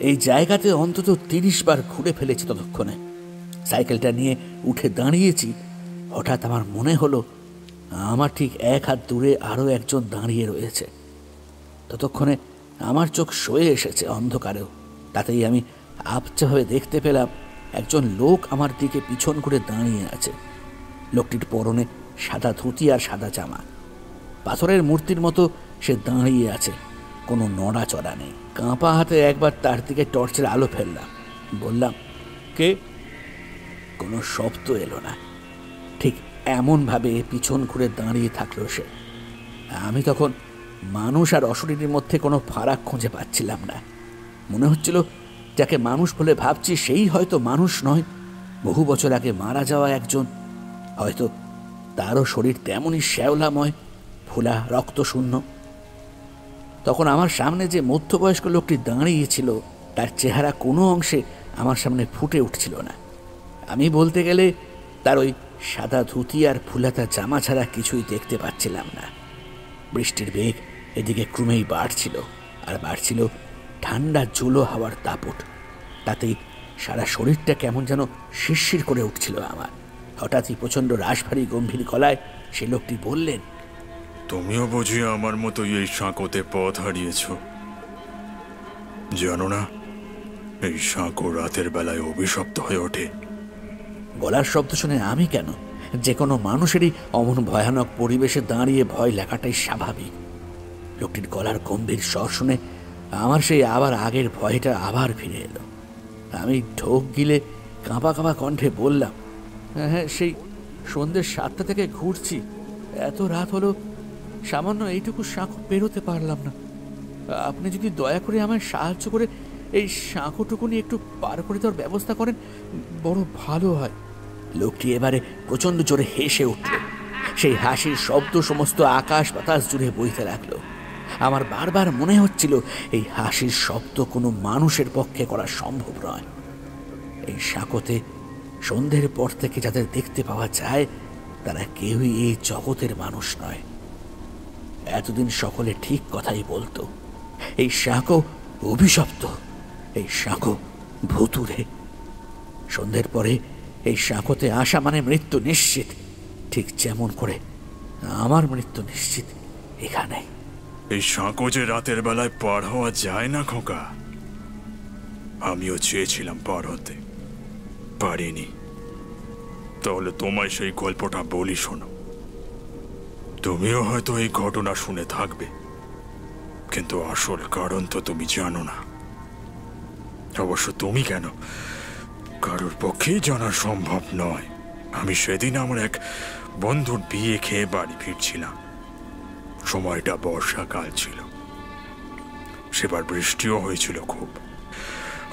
এই জায়গাতে অন্তত 30 বার ঘুরে ফেলেছি ততক্ষণে। সাইকেলটা নিয়ে উঠে দাঁড়িয়েছি। হঠাৎ আমার মনে হলো আমার ঠিক 1 হাত দূরে আরও একজন দাঁড়িয়ে রয়েছে। ততক্ষণে আমার চোখ সয়ে এসেছে অন্ধকারেও। তাতেই আমি আবছাভাবে দেখতে পেলাম একজন লোক আমার দিকে পিছন করে দাঁড়িয়ে আছে। লোকটির পরনে সাদা ধুতি আর সাদা জামা। পাথরের মূর্তির মতো সে দাঁড়িয়ে আছে, কোনো নড়াচড়া নেই। কাঁপা হাতে একবার তার দিকে টর্চের আলো ফেললাম। বললাম, কে? কোনো শব্দ এলো না। ঠিক এমনভাবে পিছন ঘুরে দাঁড়িয়ে থাকলো সে। আমি তখন মানুষ আর অশরীরের মধ্যে কোনো ফারাক খুঁজে পাচ্ছিলাম না। মনে হচ্ছিল যাকে মানুষ বলে ভাবছি সেই হয়তো মানুষ নয়, বহু বছর আগে মারা যাওয়া একজন। হয়তো তারও শরীর তেমনই শ্যাওলাময়, ফোলা, রক্তশূন্য। তখন আমার সামনে যে মধ্যবয়স্ক লোকটি দাঁড়িয়েছিল তার চেহারা কোনো অংশে আমার সামনে ফুটে উঠছিল না। আমি বলতে গেলে তার ওই সাদা ধুতি আর ফুলাতা জামা ছাড়া কিছুই দেখতে পাচ্ছিলাম না। বৃষ্টির বেগ এদিকে ক্রমেই বাড়ছিল, আর বাড়ছিল ঠান্ডা জুলো হাওয়ার দাপট। তাতেই সারা শরীরটা কেমন যেন শিরশির করে উঠছিল আমার। হঠাৎই প্রচণ্ড রাশভারী গম্ভীর গলায় সে লোকটি বললেন, তুমিও বুঝি আমার মতো এই সাঁকোতে পথ হারিয়েছ? জানো না, এই সাঁকো রাতের বেলায় অভিশপ্ত হয়ে ওঠে। গলার শব্দ শুনে আমি কেন, যে কোনো মানুষেরই অমন ভয়ানক পরিবেশে দাঁড়িয়ে ভয় লাগাটাই স্বাভাবিক। লোকটির গলার গম্ভীর স্বর শুনে আমার সেই আবার আগের ভয়টা আবার ফিরে এলো। আমি ঢোক গিলে কাঁপা কাঁপা কণ্ঠে বললাম, হ্যাঁ, সেই সন্ধ্যে 7টা থেকে ঘুরছি। এত রাত হলো, সামান্য এইটুকু সাঁকো পেরোতে পারলাম না। আপনি যদি দয়া করে আমায় সাহায্য করে এই সাঁকোটুকুনি একটু পার করে দেওয়ার ব্যবস্থা করেন, বড় ভালো হয়। লোকটি এবারে প্রচণ্ড জোরে হেসে উঠল। সেই হাসির শব্দ সমস্ত আকাশ বাতাস জুড়ে বইতে লাগলো। আমার বারবার মনে হচ্ছিল এই হাসির শব্দ কোনো মানুষের পক্ষে করা সম্ভব নয়। এই সাঁকোতে সন্ধ্যের পর থেকে যাদের দেখতে পাওয়া যায় তারা কেউই এই জগতের মানুষ নয়। এতদিন সকলে ঠিক কথাই বলতো, এই সাঁকো অভিশপ্ত, এই সাঁকো ভুতুরে। সন্ধ্যের পরে এই সাঁকোতে আসা মানে মৃত্যু নিশ্চিত, ঠিক যেমন করে আমার মৃত্যু নিশ্চিত এখানে। এই সাঁকো যে রাতের বেলায় পার হওয়া যায় না খোকা, আমিও চেয়েছিলাম পার হতে, পারিনি। তাহলে তোমায় সেই গল্পটা বলি, শোনো। তুমিও হয়তো এই ঘটনা শুনে থাকবে, কিন্তু আসল কারণ তো তুমি জানো না। অবশ্য তুমি কেন, কারোর পক্ষেই জানা সম্ভব নয়। আমি সেদিন আমার এক বন্ধুর বিয়ে খেয়ে বাড়ি ফিরছিলাম। সময়টা বর্ষাকাল ছিল। সেবার বৃষ্টিও হয়েছিল খুব।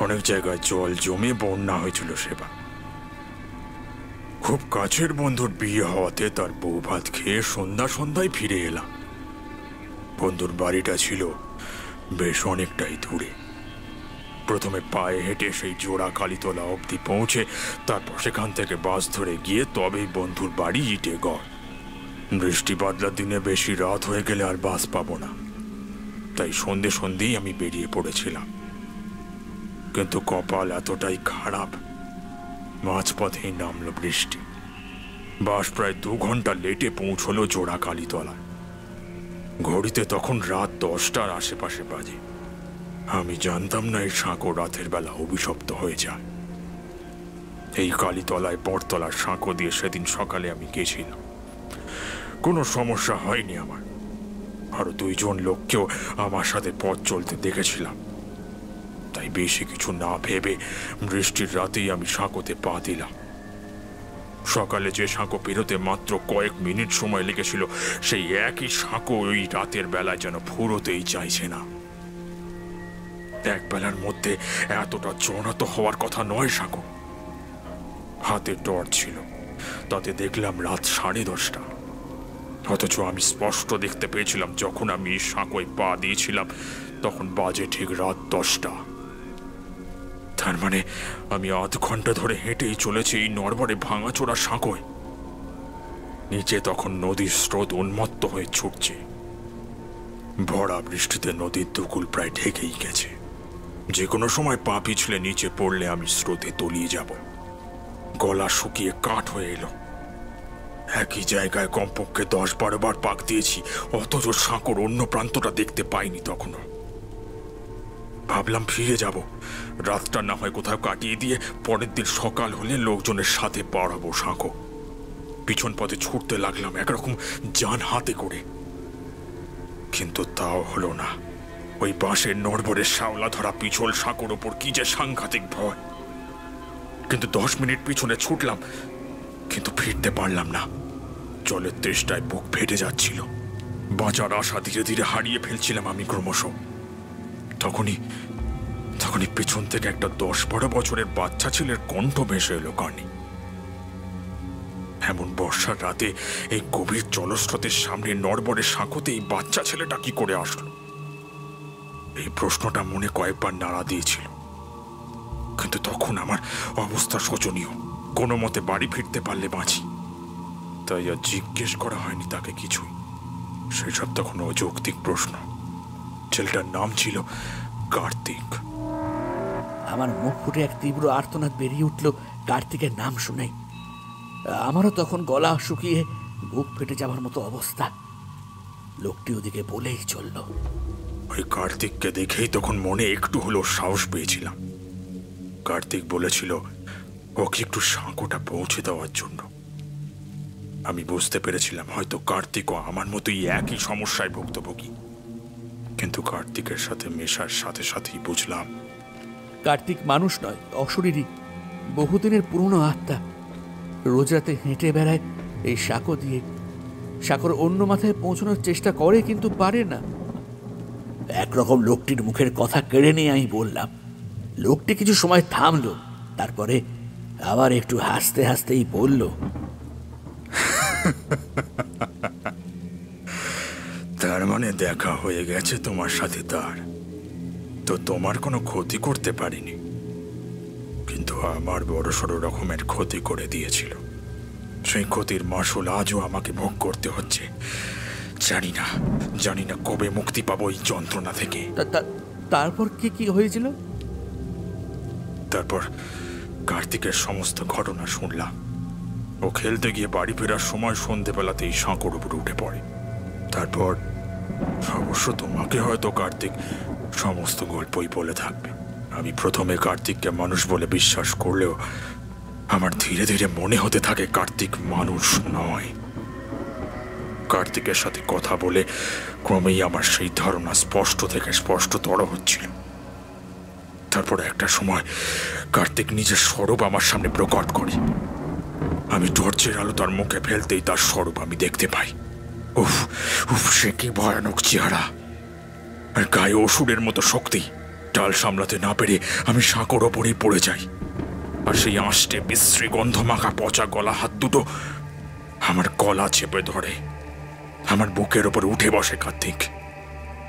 অনেক জায়গায় জল জমে বন্যা হয়েছিল সেবার। খুব কাছের বন্ধুর বিয়ে হওয়াতে তার বউ ভাত খেয়ে সন্ধ্যায় ফিরে এলাম। বন্ধুর বাড়িটা ছিল বেশ অনেকটাই দূরে। প্রথমে পায়ে হেঁটে সেই জোড়া কালীতলা অবধি পৌঁছে তারপর সেখান থেকে বাস ধরে গিয়ে তবেই বন্ধুর বাড়ি ইটেগড়। বৃষ্টি বাদলার দিনে বেশি রাত হয়ে গেলে আর বাস পাবো না, তাই সন্ধেই আমি বেরিয়ে পড়েছিলাম। কিন্তু কপাল এতটাই খারাপ, মাঝপথেই নামলো বৃষ্টি। বাস প্রায় 2 ঘন্টা লেটে পৌঁছলো জোড়া কালীতলায়। ঘড়িতে তখন রাত 10টার আশেপাশে বাজে। আমি জানতাম না এই সাঁকো রাতের বেলা অভিশপ্ত হয়ে যায়। এই কালীতলায় বটতলার সাঁকো দিয়ে সেদিন সকালে আমি গেছিলাম। কোনো সমস্যা হয়নি আমার। আরো 2 জন লোককেও আমার সাথে পথ চলতে দেখেছিলাম। তাই বেশি কিছু না ভেবে বৃষ্টির রাতেই আমি সাঁকোতে পা দিলাম। সকালে যে সাঁকো পেরোতে মাত্র কয়েক মিনিট সময় লেগেছিল, সেই একই সাঁকো ওই রাতের বেলায় যেন ফুরোতেই চাইছে না। এক বেলার মধ্যে এতটা চড়া তো হওয়ার কথা নয় সাঁকো। হাতে টর্চ ছিল, তাতে দেখলাম রাত 10:30। অথচ আমি স্পষ্ট দেখতে পেয়েছিলাম যখন আমি সাঁকোয় পা দিয়েছিলাম তখন বাজে ঠিক রাত 10টা। তার মানে আমি আধ ঘন্টা ধরে হেঁটেই চলেছি এই নড়বড়ে ভাঙাচোরা সাঁকোয়। নিচে তখন নদীর স্রোত উন্মত্ত হয়ে ছুটছে। ভরা বৃষ্টিতে নদীর দুকুল প্রায় ঢেকেই গেছে। যে কোনো সময় পা পিছলে নিচে পড়লে আমি স্রোতে তলিয়ে যাব। গলা শুকিয়ে কাঠ হয়ে এলো। একই জায়গায় কমপক্ষে 10-12 বার পাক দিয়েছি, অথচ সাঁকোর অন্য প্রান্তটা দেখতে পাইনি তখনও। ভাবলাম ফিরে যাব, রাতটা না হয় কোথাও কাটিয়ে দিয়ে পরের দিন সকাল হলে লোকজনের সাথে পাড়াবো সাঁকো। পিছন পথে ছুটতে লাগলাম একরকম জান হাতে করে। কিন্তু তাও হলো না। ওই বাঁশের নড়বড়ে শ্যাওলা ধরা পিছল সাঁকোর ওপর কি যে সাংঘাতিক ভয়। কিন্তু 10 মিনিট পিছনে ছুটলাম, কিন্তু ফিরতে পারলাম না। জলের তেষ্টায় বুক ফেটে যাচ্ছিল। বাঁচার আশা ধীরে ধীরে হারিয়ে ফেলছিলাম আমি ক্রমশ। তখনই পিছন থেকে একটা 10-12 বছরের বাচ্চা ছেলের কণ্ঠ ভেসে এলো কানে। এমন বর্ষার রাতে এই গভীর জলস্রোতের সামনে নড়বড়ে সাঁকোতে এই বাচ্চা ছেলেটা কি করে আসলো? এই প্রশ্নটা মনে কয়েকবার নাড়া দিয়েছিল। কিন্তু তখন আমার অবস্থা শোচনীয়। কোনো মতে বাড়ি ফিরতে পারলে বাঁচি, তাই আর জিজ্ঞেস করা হয়নি তাকে কিছুই। সেসব তখন অযৌক্তিক প্রশ্ন। ছেলেটার নাম ছিল কার্তিক। আমার মুখ ফুটে এক তীব্র আর্তনাদ বেরিয়ে উঠল কার্তিকের নাম শুনেই। আমারও তখন গলা শুকিয়ে বুক ফেটে যাওয়ার মতো অবস্থা। লোকটি ওদিকে বলেই চলল। ওই কার্তিককে দেখেই তখন মনে একটু হলেও সাহস পেয়েছিলাম। কার্তিক বলেছিল ওকে একটু সাঁকোটা পৌঁছে দেওয়ার জন্য। আমি বুঝতে পেরেছিলাম হয়তো কার্তিকও আমার মতোই একই সমস্যায় ভুক্তভোগী। কিন্তু কার্তিকের সাথে মেশার সাথে সাথেই বুঝলাম কার্তিক মানুষ নয়, অশরীরী, বহুদিনের পুরনো আত্মা। রোজ রাতে হেঁটে বেড়ায় এই সাঁকো দিয়ে। সাঁকোর অন্য মাথায় পৌঁছানোর চেষ্টা করে কিন্তু পারে না। একরকম লোকটির মুখের কথা কেড়ে নিয়ে আমি বললাম। লোকটি কিছু সময় থামলো, তারপরে আবার একটু হাসতে হাসতেই বলল, তার মানে দেখা হয়ে গেছে তোমার সাথে তার। তো তোমার কোনো ক্ষতি করতে পারিনি, কিন্তু আমার বড়সড় রকমের ক্ষতি করে দিয়েছিল। সেই ক্ষতির মাসুল আজও আমাকে ভোগ করতে হচ্ছে। জানি না কবে মুক্তি পাবো এই যন্ত্রণা থেকে। তারপর কি হয়েছিল? তারপর কার্তিকের সমস্ত ঘটনা শুনলাম। ও খেলতে গিয়ে বাড়ি ফেরার সময় সন্ধেবেলাতেই সাঁকোর উপরে উঠে পড়ে। তারপর অবশ্য তোমাকে হয়তো কার্তিক সমস্ত গল্পই বলে থাকবে। আমি প্রথমে কার্তিককে মানুষ বলে বিশ্বাস করলেও আমার ধীরে ধীরে মনে হতে থাকে কার্তিক মানুষ নয়। কার্তিকের সাথে কথা বলে ক্রমেই আমার সেই ধারণা স্পষ্ট থেকে স্পষ্টতর হচ্ছিল। তারপর একটা সময় কার্তিক নিজের স্বরূপ আমার সামনে প্রকট করে। আমি টর্চের আলো তার মুখে ফেলতেই তার স্বরূপ আমি দেখতে পাই। উফ, সে কি ভয়ানক চেহারা! আর গায়ে অসুরের মতো শক্তি। ডাল সামলাতে না পেরে আমি সাঁকোর ওপরেই পড়ে যাই। আর সেই আঁশটে বিশ্রী গন্ধ মাখা পচা গলা হাত দুটো আমার গলা চেপে ধরে। আমার বুকের ওপর উঠে বসে কার্তিক।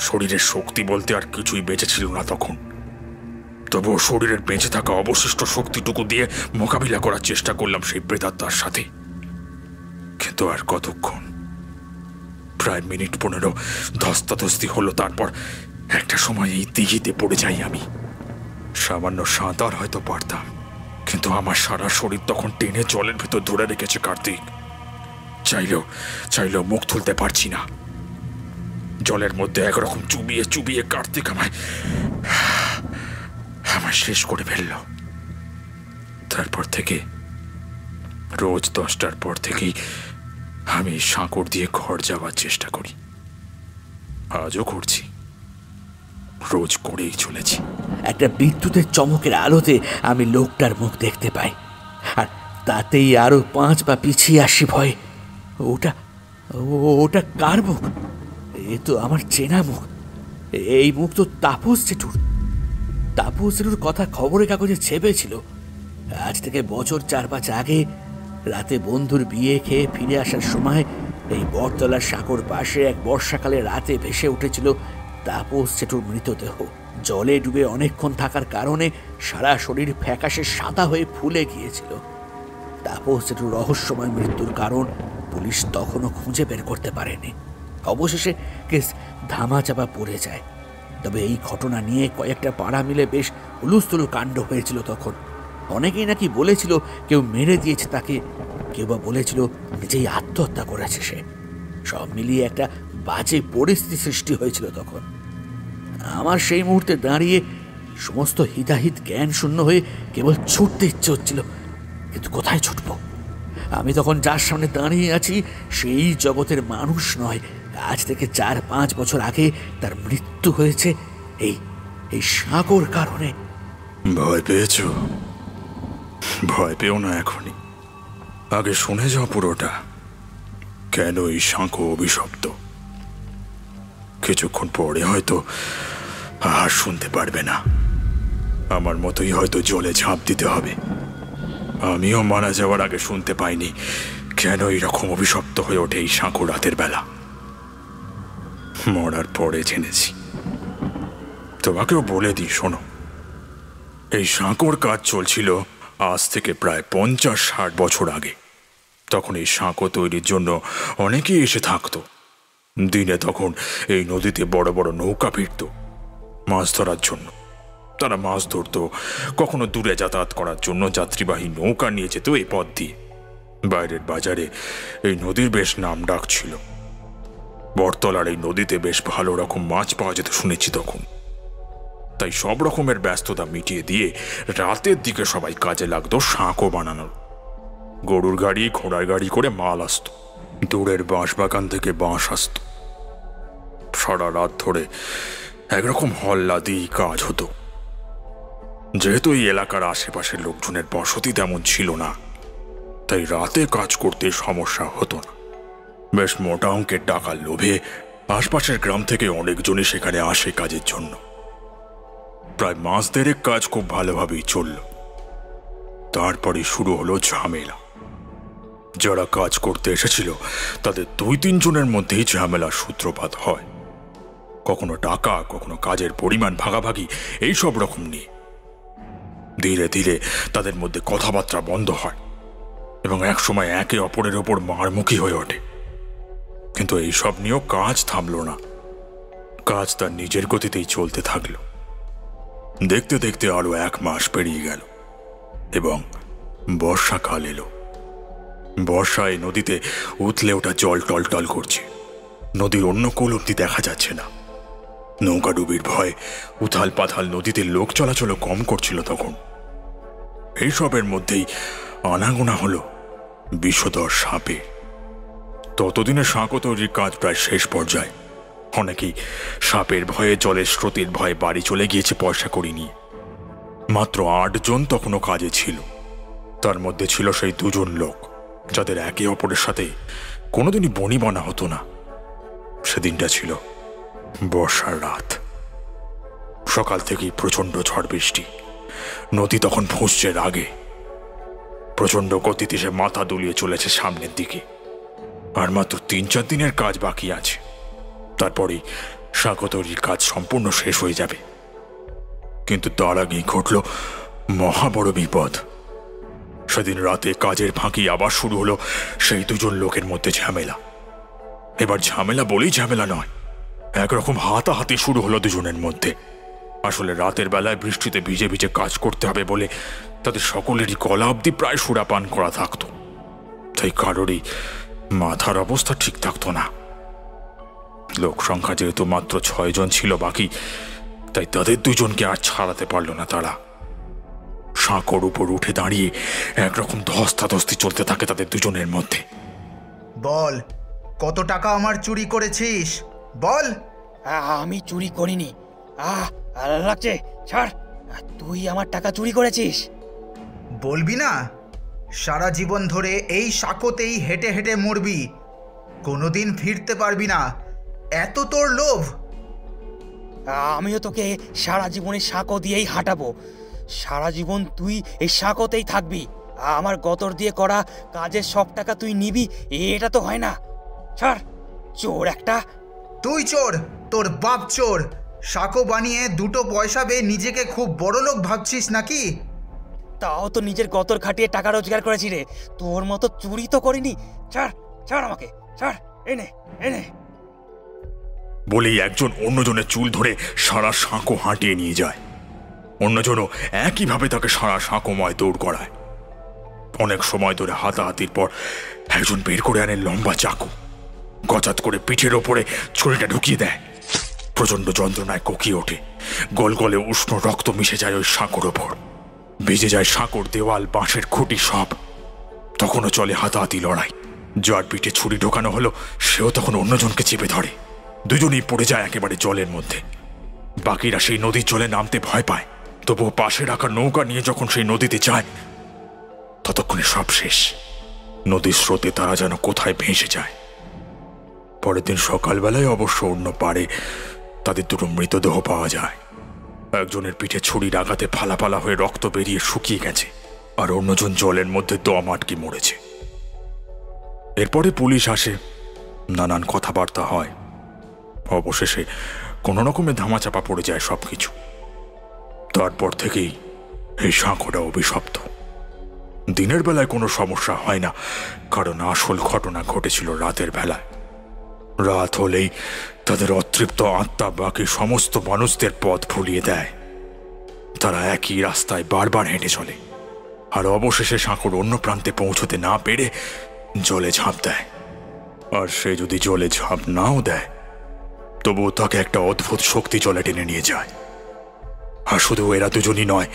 শরীরের শক্তি বলতে আর কিছুই বেঁচে ছিল না তখন। তবুও শরীরের বেঁচে থাকা অবশিষ্ট শক্তিটুকু দিয়ে মোকাবিলা করার চেষ্টা করলাম সেই প্রেতাত্মার সাথে। কিন্তু আর কতক্ষণ, প্রায় মিনিট 15 ধস্তাধস্তি হলো। তারপর একটা সময় এই দিঘিতে পড়ে যাই আমি। সামান্য সাঁতার হয়তো পারতাম, কিন্তু আমার সারা শরীর তখন টেনে জলের ভেতর ধরে রেখেছে কার্তিক। চাইলেও মুখ তুলতে পারছি না। জলের মধ্যে একরকম চুবিয়ে চুবিয়ে কার্তিক আমায় শেষ করে ফেলল। তারপর থেকে রোজ 10টার পর থেকেই আমি সাঁকড় দিয়ে ঘর যাওয়ার চেষ্টা করি। আজও করছি, রোজ করেই চলেছি। একটা বিদ্যুতের চমকের আলোতে আমি লোকটার মুখ দেখতে পাই, আর তাতেই আরো 5 পা পিছিয়ে আসি ভয়ে। ওটা কার মুখ? এ তো আমার চেনা মুখ। এই মুখ তো তাপস জেঠুর। তাপস জেঠুর কথা খবরের কাগজে ছেপেছিল। আজ থেকে বছর 4-5 আগে রাতে বন্ধুর বিয়ে খেয়ে ফিরে আসার সময় এই বটতলার সাঁকোর পাশে এক বর্ষাকালে রাতে ভেসে উঠেছিল তাপস জেঠুর মৃতদেহ। জলে ডুবে অনেকক্ষণ থাকার কারণে সারা শরীর ফ্যাকাশে সাদা হয়ে ফুলে গিয়েছিল। তাপস জেঠুর রহস্যময় মৃত্যুর কারণ পুলিশ তখনও খুঁজে বের করতে পারেনি। অবশেষে কেস ধামাচাপা পড়ে যায়। তবে এই ঘটনা নিয়ে কয়েকটা পাড়া মিলে বেশ হুলস্থুল কাণ্ড হয়েছিল তখন। অনেকেই নাকি বলেছিল কেউ মেরে দিয়েছে তাকে, কেউ বা বলেছিল নিজেই আত্মহত্যা করেছে সে। সব মিলিয়ে একটা বাজে পরিস্থিতি সৃষ্টি হয়েছিল তখন। আমার সেই মুহূর্তে দাঁড়িয়ে সমস্ত হিতাহিত জ্ঞান শূন্য হয়ে কেবল ছুটতে ইচ্ছে হচ্ছিল, কিন্তু কোথায় ছুটব? আমি তখন যার সামনে দাঁড়িয়ে আছি সেই জগতের মানুষ নয়। আজ থেকে 4-5 বছর আগে তার মৃত্যু হয়েছে এই সাঁকোর কারণে। ভয় পেয়েছ? ভয় পেও না এখনই, আগে শুনে যাও পুরোটা। কেন এই সাঁকো অভিশপ্ত? কিছুক্ষণ পরে হয়তো আর শুনতে পারবে না। আমার মতোই হয়তো জলে ঝাঁপ দিতে হবে। আমিও মারা যাওয়ার আগে শুনতে পাইনি কেন এরকম অভিশপ্ত হয়ে ওঠে এই সাঁকো রাতের বেলা। মরার পরে জেনেছি। তোমাকেও বলে দিই, শোনো। এই সাঁকোর কাজ চলছিল আজ থেকে প্রায় 50-60 বছর আগে। তখন এই সাঁকো তৈরির জন্য অনেকেই এসে থাকতো। দিনে তখন এই নদীতে বড় বড় নৌকা ফিরত মাছ ধরার জন্য। তারা মাছ ধরত, কখনো দূরে যাতায়াত করার জন্য যাত্রীবাহী নৌকা নিয়ে যেত এই পথ দিয়ে। বাইরের বাজারে এই নদীর বেশ নাম ডাক ছিল। বটতলার এই নদীতে বেশ ভালো রকম মাছ পাওয়া যেত শুনেছি তখন। তাই সব রকমের ব্যস্ততা মিটিয়ে দিয়ে রাতের দিকে সবাই কাজে লাগতো সাঁকো বানানোর। গরুর গাড়ি, ঘোড়ার গাড়ি করে মাল আসতো, দূরের বাঁশ বাগান থেকে বাঁশ আসত। সারা রাত ধরে একরকম হল্লা দিয়ে কাজ হতো। যেহেতু এই এলাকার আশেপাশের লোকজনের বসতি তেমন ছিল না, তাই রাতে কাজ করতে সমস্যা হতো না। বেশ মোটা অঙ্কের টাকার লোভে আশপাশের গ্রাম থেকে অনেকজনই সেখানে আসে কাজের জন্য। প্রায় মাস দেড়েক কাজ খুব ভালোভাবেই চলল। তারপরে শুরু হলো ঝামেলা। যারা কাজ করতে এসেছিল তাদের 2-3 জনের মধ্যেই ঝামেলার সূত্রপাত হয়। কখনো টাকা, কখনো কাজের পরিমাণ ভাগাভাগি, এই সব রকম নিয়ে। ধীরে ধীরে তাদের মধ্যে কথাবার্তা বন্ধ হয় এবং একসময় একে অপরের ওপর মারমুখী হয়ে ওঠে। কিন্তু এইসব নিয়েও কাজ থামল না। কাজ তার নিজের গতিতেই চলতে থাকল। দেখতে দেখতে আরো 1 মাস পেরিয়ে গেল এবং বর্ষাকাল এলো। বর্ষায় নদীতে উথলে ওঠা জল টলটল করছে। নদীর অন্য কোল অব্দি দেখা যাচ্ছে না। নৌকা ডুবির ভয়ে উথাল পাথাল নদীতে লোক চলাচল কম করছিল তখন। এইসবের মধ্যেই আনাগোনা হলো বিষধর সাপে। ততদিনে সাঁকো তৈরির কাজ প্রায় শেষ পর্যায়ে। অনেকেই সাপের ভয়ে, জলের স্রোতের ভয়ে বাড়ি চলে গিয়েছে পয়সা করি নিয়ে। মাত্র 8 জন তখনও কাজে ছিল। তার মধ্যে ছিল সেই 2 জন লোক যাদের একে অপরের সাথে কোনোদিনই বনিবনা হতো না। সেদিনটা ছিল বর্ষার রাত। সকাল থেকেই প্রচণ্ড ঝড় বৃষ্টি। নদী তখন ফুঁসছে রাগে। প্রচণ্ড গতিতে সে মাথা দুলিয়ে চলেছে সামনের দিকে। আর মাত্র 3-4 দিনের কাজ বাকি আছে। তারপরেই সাঁকো তৈরির কাজ সম্পূর্ণ শেষ হয়ে যাবে। কিন্তু তার আগেই ঘটল মহা বড় বিপদ। সেদিন রাতে কাজের ফাঁকি আবার শুরু হলো সেই দুজন লোকের মধ্যে ঝামেলা। এবার ঝামেলা বলেই ঝামেলা নয়, একরকম হাতাহাতি শুরু হলো দুজনের মধ্যে। আসলে রাতের বেলায় বৃষ্টিতে ভিজে ভিজে কাজ করতে হবে বলে তাদের সকলেরই গলা অব্দি প্রায় সুরাপান করা থাকতো, তাই কারোরই মাথার অবস্থা ঠিক থাকতো না। লোক সংখ্যা যেহেতু মাত্র 6 জন ছিল বাকি, তাই তাদের দুজনকে আর ছাড়াতে পারল না তারা। সাঁকোর উপর উঠে দাঁড়িয়ে একরকম ধস্তাধস্তি চলতে থাকে তাদের দুজনের মধ্যে। বল, কত টাকা আমার চুরি করেছিস বল। আমি চুরি করিনি। লাগছে, ছাড়। তুই আমার টাকা চুরি করেছিস। বলবি না? সারা জীবন ধরে এই সাঁকোতেই হেঁটে হেঁটে মরবি, কোনোদিন ফিরতে পারবি না, এত তোর লোভ। আমিও তোকে সারা জীবনে সাঁকো দিয়েই হাঁটাবো। সারা জীবন তুই এই সাঁকোতেই থাকবি। আমার গতর দিয়ে করা কাজের সব টাকা তুই নিবি, এটা তো হয় না। ছাড়, চোর একটা। তুই চোর, তোর বাপ চোর। সাঁকো বানিয়ে 2 পয়সা পেয়ে নিজেকে খুব বড় লোক ভাবছিস নাকি? তাও তো নিজের গতর খাটিয়ে টাকা রোজগার করেছি রে, তোর মতো চুরি তো করিনি। ছাড়, ছাড় আমাকে, ছাড়। এনে এনে বলেই একজন অন্যজনের চুল ধরে সারা সাঁকো হাঁটিয়ে নিয়ে যায়। অন্যজনও একইভাবে তাকে সারা সাঁকোময় দৌড় করায়। অনেক সময় ধরে হাতাহাতির পর একজন বের করে আনে লম্বা চাকু, গচাত করে পিঠের ওপরে ছুরিটা ঢুকিয়ে দেয়। প্রচন্ড যন্ত্রণায় কোকিয়ে ওঠে, গলগলে উষ্ণ রক্ত মিশে যায় ওই সাঁকোর ওপর, ভিজে যায় সাঁকোর দেওয়াল, বাঁশের খুঁটি সব। তখনও চলে হাতাহাতি লড়াই। যার পিঠে ছুরি ঢোকানো হলো সেও তখন অন্যজনকে চেপে ধরে। দুজনেই পড়ে যায় একেবারে জলের মধ্যে। বাকিরা সেই নদীর জলে নামতে ভয় পায়, তবুও পাশে রাখা নৌকা নিয়ে যখন সেই নদীতে যায় ততক্ষণে সব শেষ। নদীর স্রোতে তারা যেন কোথায় ভেসে যায়। পরের দিন সকালবেলায় অবশ্য অন্য পাড়ে তাদের 2 মৃতদেহ পাওয়া যায়। একজনের পিঠে ছুরির আঘাতে ফালা ফালা হয়ে রক্ত বেরিয়ে শুকিয়ে গেছে, আর অন্যজন জলের মধ্যে দম আটকে মরেছে। এরপরে পুলিশ আসে, নানান কথাবার্তা হয়। অবশেষে কোনো রকমে ধামাচাপা পড়ে যায় সবকিছু। তারপর থেকেই এই সাঁকোটা অভিশপ্ত। দিনের বেলায় কোনো সমস্যা হয় না, কারণ আসল ঘটনা ঘটেছিল রাতের বেলায়। রাত হলেই তাদের অতৃপ্ত আত্মা বাকি সমস্ত মানুষদের পথ ভুলিয়ে দেয়। তারা একই রাস্তায় বারবার হেঁটে চলে, আর অবশেষে সাঁকোর অন্য প্রান্তে পৌঁছতে না পেরে জলে ঝাঁপ দেয়। আর সে যদি জলে ঝাঁপ নাও দেয়, তবুও তাকে একটা অদ্ভুত শক্তি জলে টেনে নিয়ে যায়। আর শুধু এরা দুজনই নয়,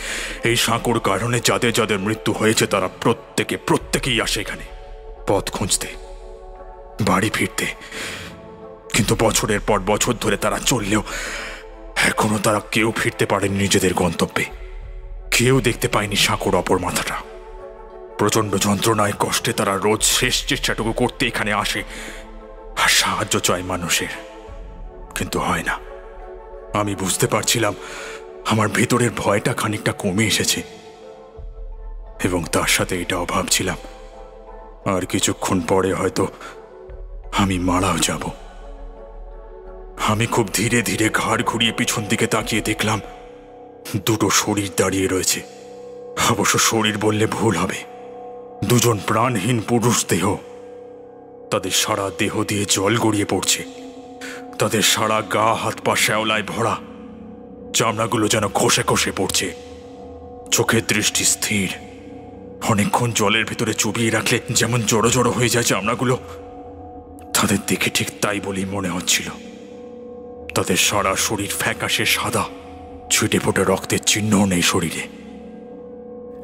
এই সাঁকোর কারণে যাদের যাদের মৃত্যু হয়েছে তারা প্রত্যেকেই আসে এখানে পথ খুঁজতে, বাড়ি ফিরতে। কিন্তু বছরের পর বছর ধরে তারা চললেও এখনো তারা কেউ ফিরতে পারেনি নিজেদের গন্তব্যে। কেউ দেখতে পায়নি সাঁকোর অপর মাথাটা। প্রচন্ড যন্ত্রণায় কষ্টে তারা রোজ শেষ চেষ্টাটুকু করতে এখানে আসে আর সাহায্য চায় মানুষের, কিন্তু হয় না। আমি বুঝতে পারছিলাম আমার ভেতরের ভয়টা খানিকটা কমে এসেছে, এবং তার সাথে এটাও ভাবছিলাম আর কিছুক্ষণ পরে হয়তো আমি মারাও যাব। আমি খুব ধীরে ধীরে ঘাড় ঘুরিয়ে পিছন দিকে তাকিয়ে দেখলাম 2 শরীর দাঁড়িয়ে রয়েছে। অবশ্য শরীর বললে ভুল হবে, 2 প্রাণহীন পুরুষ দেহ। তাদের সারা দেহ দিয়ে জল গড়িয়ে পড়ছে, তাদের সারা গা হাত পা শ্যাওলায় ভরা, চামড়াগুলো যেন খসে খসে পড়ছে। চোখের দৃষ্টি স্থির, অনেকক্ষণ জলের ভেতরে চুবিয়ে রাখলে যেমন জড়ো জড়ো হয়ে যায় চামড়াগুলো, তাদের দেখে ঠিক তাই বলেই মনে হচ্ছিল। তাদের সারা শরীর ফ্যাকাশে সাদা, ছিটে ফোটে রক্তের চিহ্নও নেই শরীরে।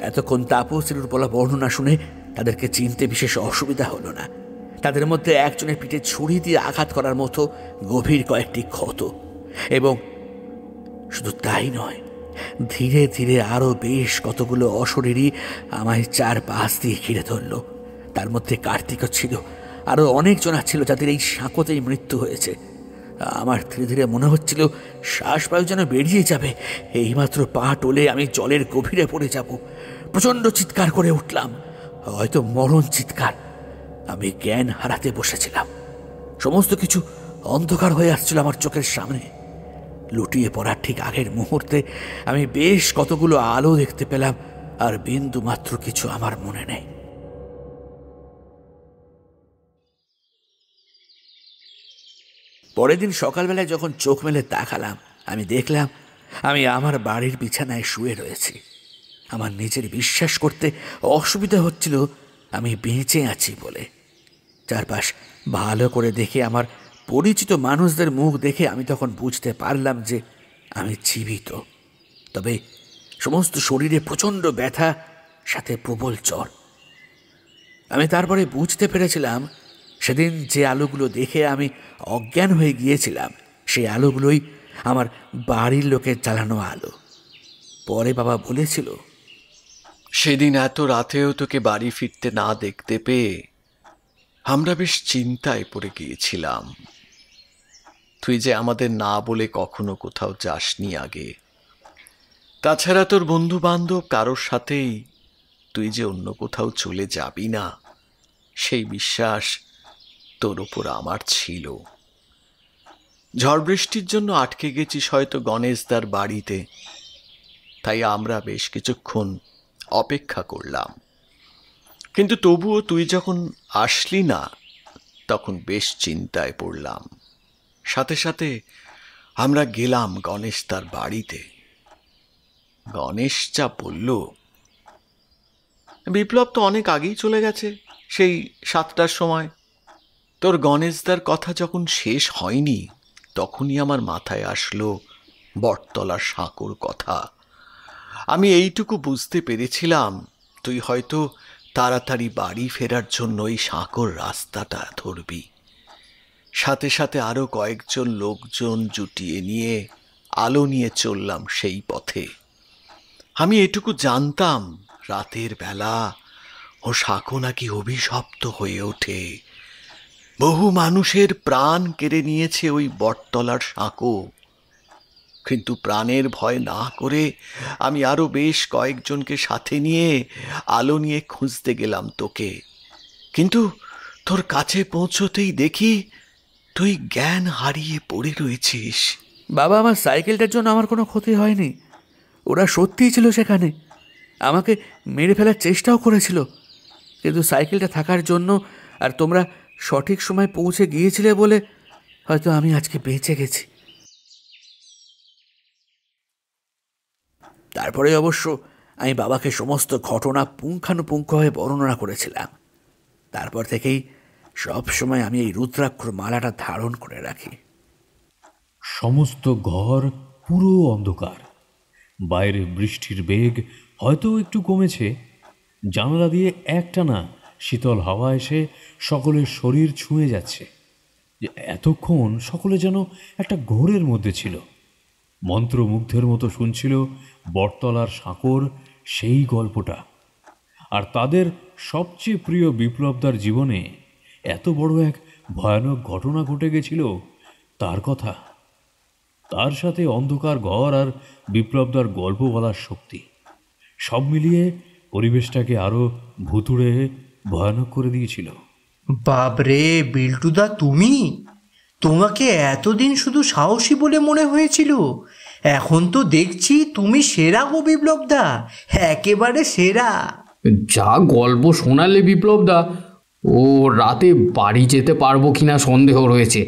এতক্ষণ তাপসীর বলা বর্ণনা শুনে তাদেরকে চিনতে বিশেষ অসুবিধা হলো না। তাদের মধ্যে একজনের পিঠে ছুরি দিয়ে আঘাত করার মতো গভীর কয়েকটি ক্ষত, এবং শুধু তাই নয়, ধীরে ধীরে আরও বেশ কতগুলো অশরীরই আমায় 4 দিয়ে ঘিরে ধরল। তার মধ্যে কার্তিকও ছিল, আরও অনেকজন ছিল যাদের এই সাঁকোতেই মৃত্যু হয়েছে। আমার ধীরে ধীরে মনে হচ্ছিল শ্বাসবায়ু যেন বেরিয়ে যাবে, এইমাত্র পা টলে আমি জলের গভীরে পড়ে যাব। প্রচণ্ড চিৎকার করে উঠলাম, হয়তো মরণ চিৎকার। আমি জ্ঞান হারাতে বসেছিলাম। সমস্ত কিছু অন্ধকার হয়ে আসছিল আমার চোখের সামনে। লুটিয়ে পড়ার ঠিক আগের মুহূর্তে আমি বেশ কতগুলো আলো দেখতে পেলাম, আর বিন্দু মাত্র কিছু আমার মনে নেই। পরের দিন সকালবেলায় যখন চোখ মেলে তাকালাম, আমি দেখলাম আমি আমার বাড়ির বিছানায় শুয়ে রয়েছি। আমার নিজের বিশ্বাস করতে অসুবিধা হচ্ছিল আমি বেঁচে আছি বলে। চারপাশ ভালো করে দেখে আমার পরিচিত মানুষদের মুখ দেখে আমি তখন বুঝতে পারলাম যে আমি জীবিত। তবে সমস্ত শরীরে প্রচণ্ড ব্যথা, সাথে প্রবল জ্বর। আমি তারপরে বুঝতে পেরেছিলাম সেদিন যে আলোগুলো দেখে আমি অজ্ঞান হয়ে গিয়েছিলাম, সেই আলোগুলোই আমার বাড়ির লোকের জ্বালানো আলো। পরে বাবা বলেছিল, সেদিন এত রাতেও তোকে বাড়ি ফিরতে না দেখতে পেয়ে আমরা বেশ চিন্তায় পড়ে গিয়েছিলাম। তুই যে আমাদের না বলে কখনো কোথাও যাসনি আগে, তাছাড়া তোর বন্ধু বান্ধব কারোর সাথেই তুই যে অন্য কোথাও চলে যাবি না, সেই বিশ্বাস তোর উপর আমার ছিল। ঝড় বৃষ্টির জন্য আটকে গেছিস হয়তো গণেশদার বাড়িতে, তাই আমরা বেশ কিছুক্ষণ অপেক্ষা করলাম। কিন্তু তবুও তুই যখন আসলি না, তখন বেশ চিন্তায় পড়লাম। সাথে সাথে আমরা গেলাম গণেশদার বাড়িতে। গণেশ যা বলল, বিপ্লব তো অনেক আগেই চলে গেছে, সেই 7টার সময়। তোর গণেশদার কথা যখন শেষ হয়নি, তখনই আমার মাথায় আসলো বটতলার সাঁকোর কথা। আমি এইটুকু বুঝতে পেরেছিলাম তুই হয়তো তাড়াতাড়ি বাড়ি ফেরার জন্য এই সাঁকোর রাস্তাটা ধরবি। সাথে সাথে আরও কয়েকজন লোকজন জুটিয়ে নিয়ে আলো নিয়ে চললাম সেই পথে। আমি এটুকু জানতাম, রাতের বেলা ও সাঁকো নাকি অভিশপ্ত হয়ে ওঠে। বহু মানুষের প্রাণ কেড়ে নিয়েছে ওই বটতলার সাঁকো। কিন্তু প্রাণের ভয় না করে আমি আরো বেশ কয়েকজনকে সাথে নিয়ে আলো নিয়ে খুঁজতে গেলাম তোকে। কিন্তু তোর কাছে পৌঁছতেই দেখি তুই জ্ঞান হারিয়ে পড়ে রয়েছিস। বাবা, আমার সাইকেলটার জন্য আমার কোনো ক্ষতি হয়নি। ওরা সত্যিই ছিল সেখানে, আমাকে মেরে ফেলার চেষ্টাও করেছিল। কিন্তু সাইকেলটা থাকার জন্য আর তোমরা সঠিক সময় পৌঁছে গিয়েছিলে বলে হয়তো আমি আজকে বেঁচে গেছি। তারপরে অবশ্য আমি বাবাকে সমস্ত ঘটনা পুঙ্খানুপুঙ্খভাবে বর্ণনা করেছিলাম। তারপর থেকেই সব সময় আমি এই রুদ্রাক্ষর মালাটা ধারণ করে রাখি। সমস্ত ঘর পুরো অন্ধকার। বাইরে বৃষ্টির বেগ হয়তো একটু কমেছে। জানালা দিয়ে একটানা শীতল হাওয়া এসে সকলের শরীর ছুঁয়ে যাচ্ছে। যে এতক্ষণ সকলে যেন একটা ঘোরের মধ্যে ছিল, মন্ত্রমুগ্ধের মতো শুনছিল বটতলার সাঁকোর সেই গল্পটা। আর তাদের সবচেয়ে প্রিয় বিপ্লবদার জীবনে এত বড় এক ভয়ানক ঘটনা ঘটে গেছিল তার কথা। তার সাথে অন্ধকার ঘর আর বিপ্লবদার গল্প বলার শক্তি, সব মিলিয়ে পরিবেশটাকে আরো ভুতুড়ে ভয়ানক করে দিয়েছিল। বাবরে বিল্টুদা, তোমাকে এতদিন শুধু সাহসী বলে মনে হয়েছিল, এখন তো দেখছি তুমি সেরা গো বিপ্লবদা, একেবারে সেরা। যা গল্প শোনালে বিপ্লবদা, ও রাতে বাড়ি যেতে পারবো কিনা সন্দেহ রয়েছে।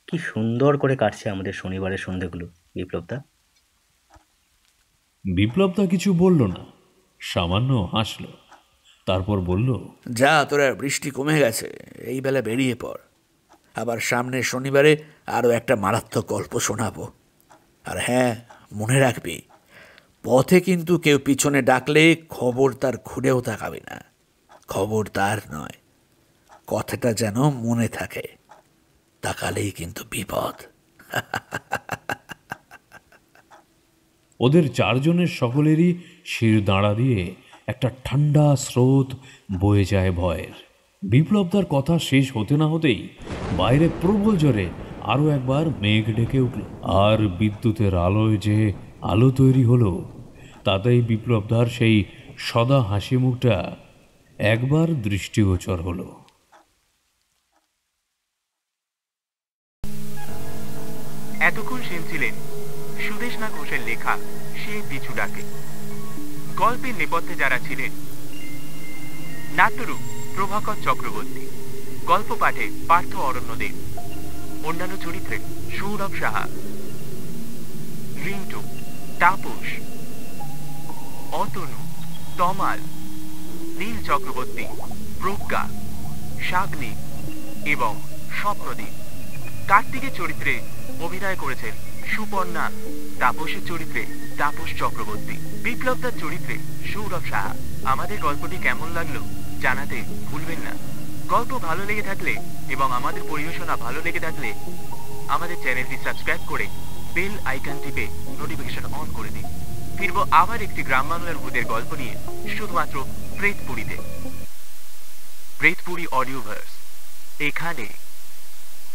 কি সুন্দর করে কাটছে আমাদের শনিবারের সন্ধ্যেগুলো বিপ্লবদা। বিপ্লবদা কিছু বলল না, সামান্য হাসল। তারপর বলল, যা, তোরা বৃষ্টি কমে গেছে, এই বেলা বেরিয়ে পড়। আবার সামনের শনিবারে আরও একটা মারাত্মক গল্প শোনাবো। আর হ্যাঁ, মনে রাখবি, পথে কিন্তু কেউ পিছনে ডাকলে খবরদার ঘুরেও তাকাবি না। খবরদার নয়, কথাটা যেন মনে থাকে, তাকালেই কিন্তু বিপদ। ওদের চারজনের সকলেরই শির দাঁড়া দিয়ে একটা ঠান্ডা স্রোত বয়ে যায় ভয়ের। বিপ্লবদার কথা শেষ হতে না হতেই বাইরে প্রবল জোরে আরও একবার মেঘ ডেকে উঠল। আর বিদ্যুতের আলোয় যে আলো তৈরি হলো, তাতেই বিপ্লবদার সেই সদা হাসি মুখটা একবার দৃষ্টিগোচর হলো। এতক্ষণ শুনছিলেন সুদেশনা ঘোষের লেখা সে পিছু ডাকে। গল্পের নেপথ্যে যারা ছিলেন: নাট্যরূপ প্রভাকর চক্রবর্তী, গল্প পাঠে পার্থ অরণ্যদেব, অন্যান্য চরিত্রে সৌরভ সাহা, রিন্টু, তাপস, অতনু, তমাল, নীল চক্রবর্তী, প্রজ্ঞা, শাগ্নি এবং স্বপ্নদীপ। কার্তিকের চরিত্রে অভিনয় করেছেন সুপর্ণা, তাপসের চরিত্রে তাপস চক্রবর্তী, বিপ্লবদার চরিত্রে সৌরভ সাহা। আমাদের গল্পটি কেমন লাগলো জানাতে ভুলবেন না। গল্প ভালো লেগে থাকলে এবং আমাদের পরিবেশনা ভালো লেগে থাকলে আমাদের চ্যানেলটি সাবস্ক্রাইব করে বেল আইকন টিপে নোটিফিকেশন অন করে দিন। ফিরবো আবার একটি গ্রাম বাংলার ভূতের গল্প নিয়ে, শুধুমাত্র প্রেতপুরীতে। প্রেতপুরী অডিওভার্স, এখানে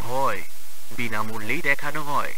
ভয় বিনামূল্যেই দেখানো হয়।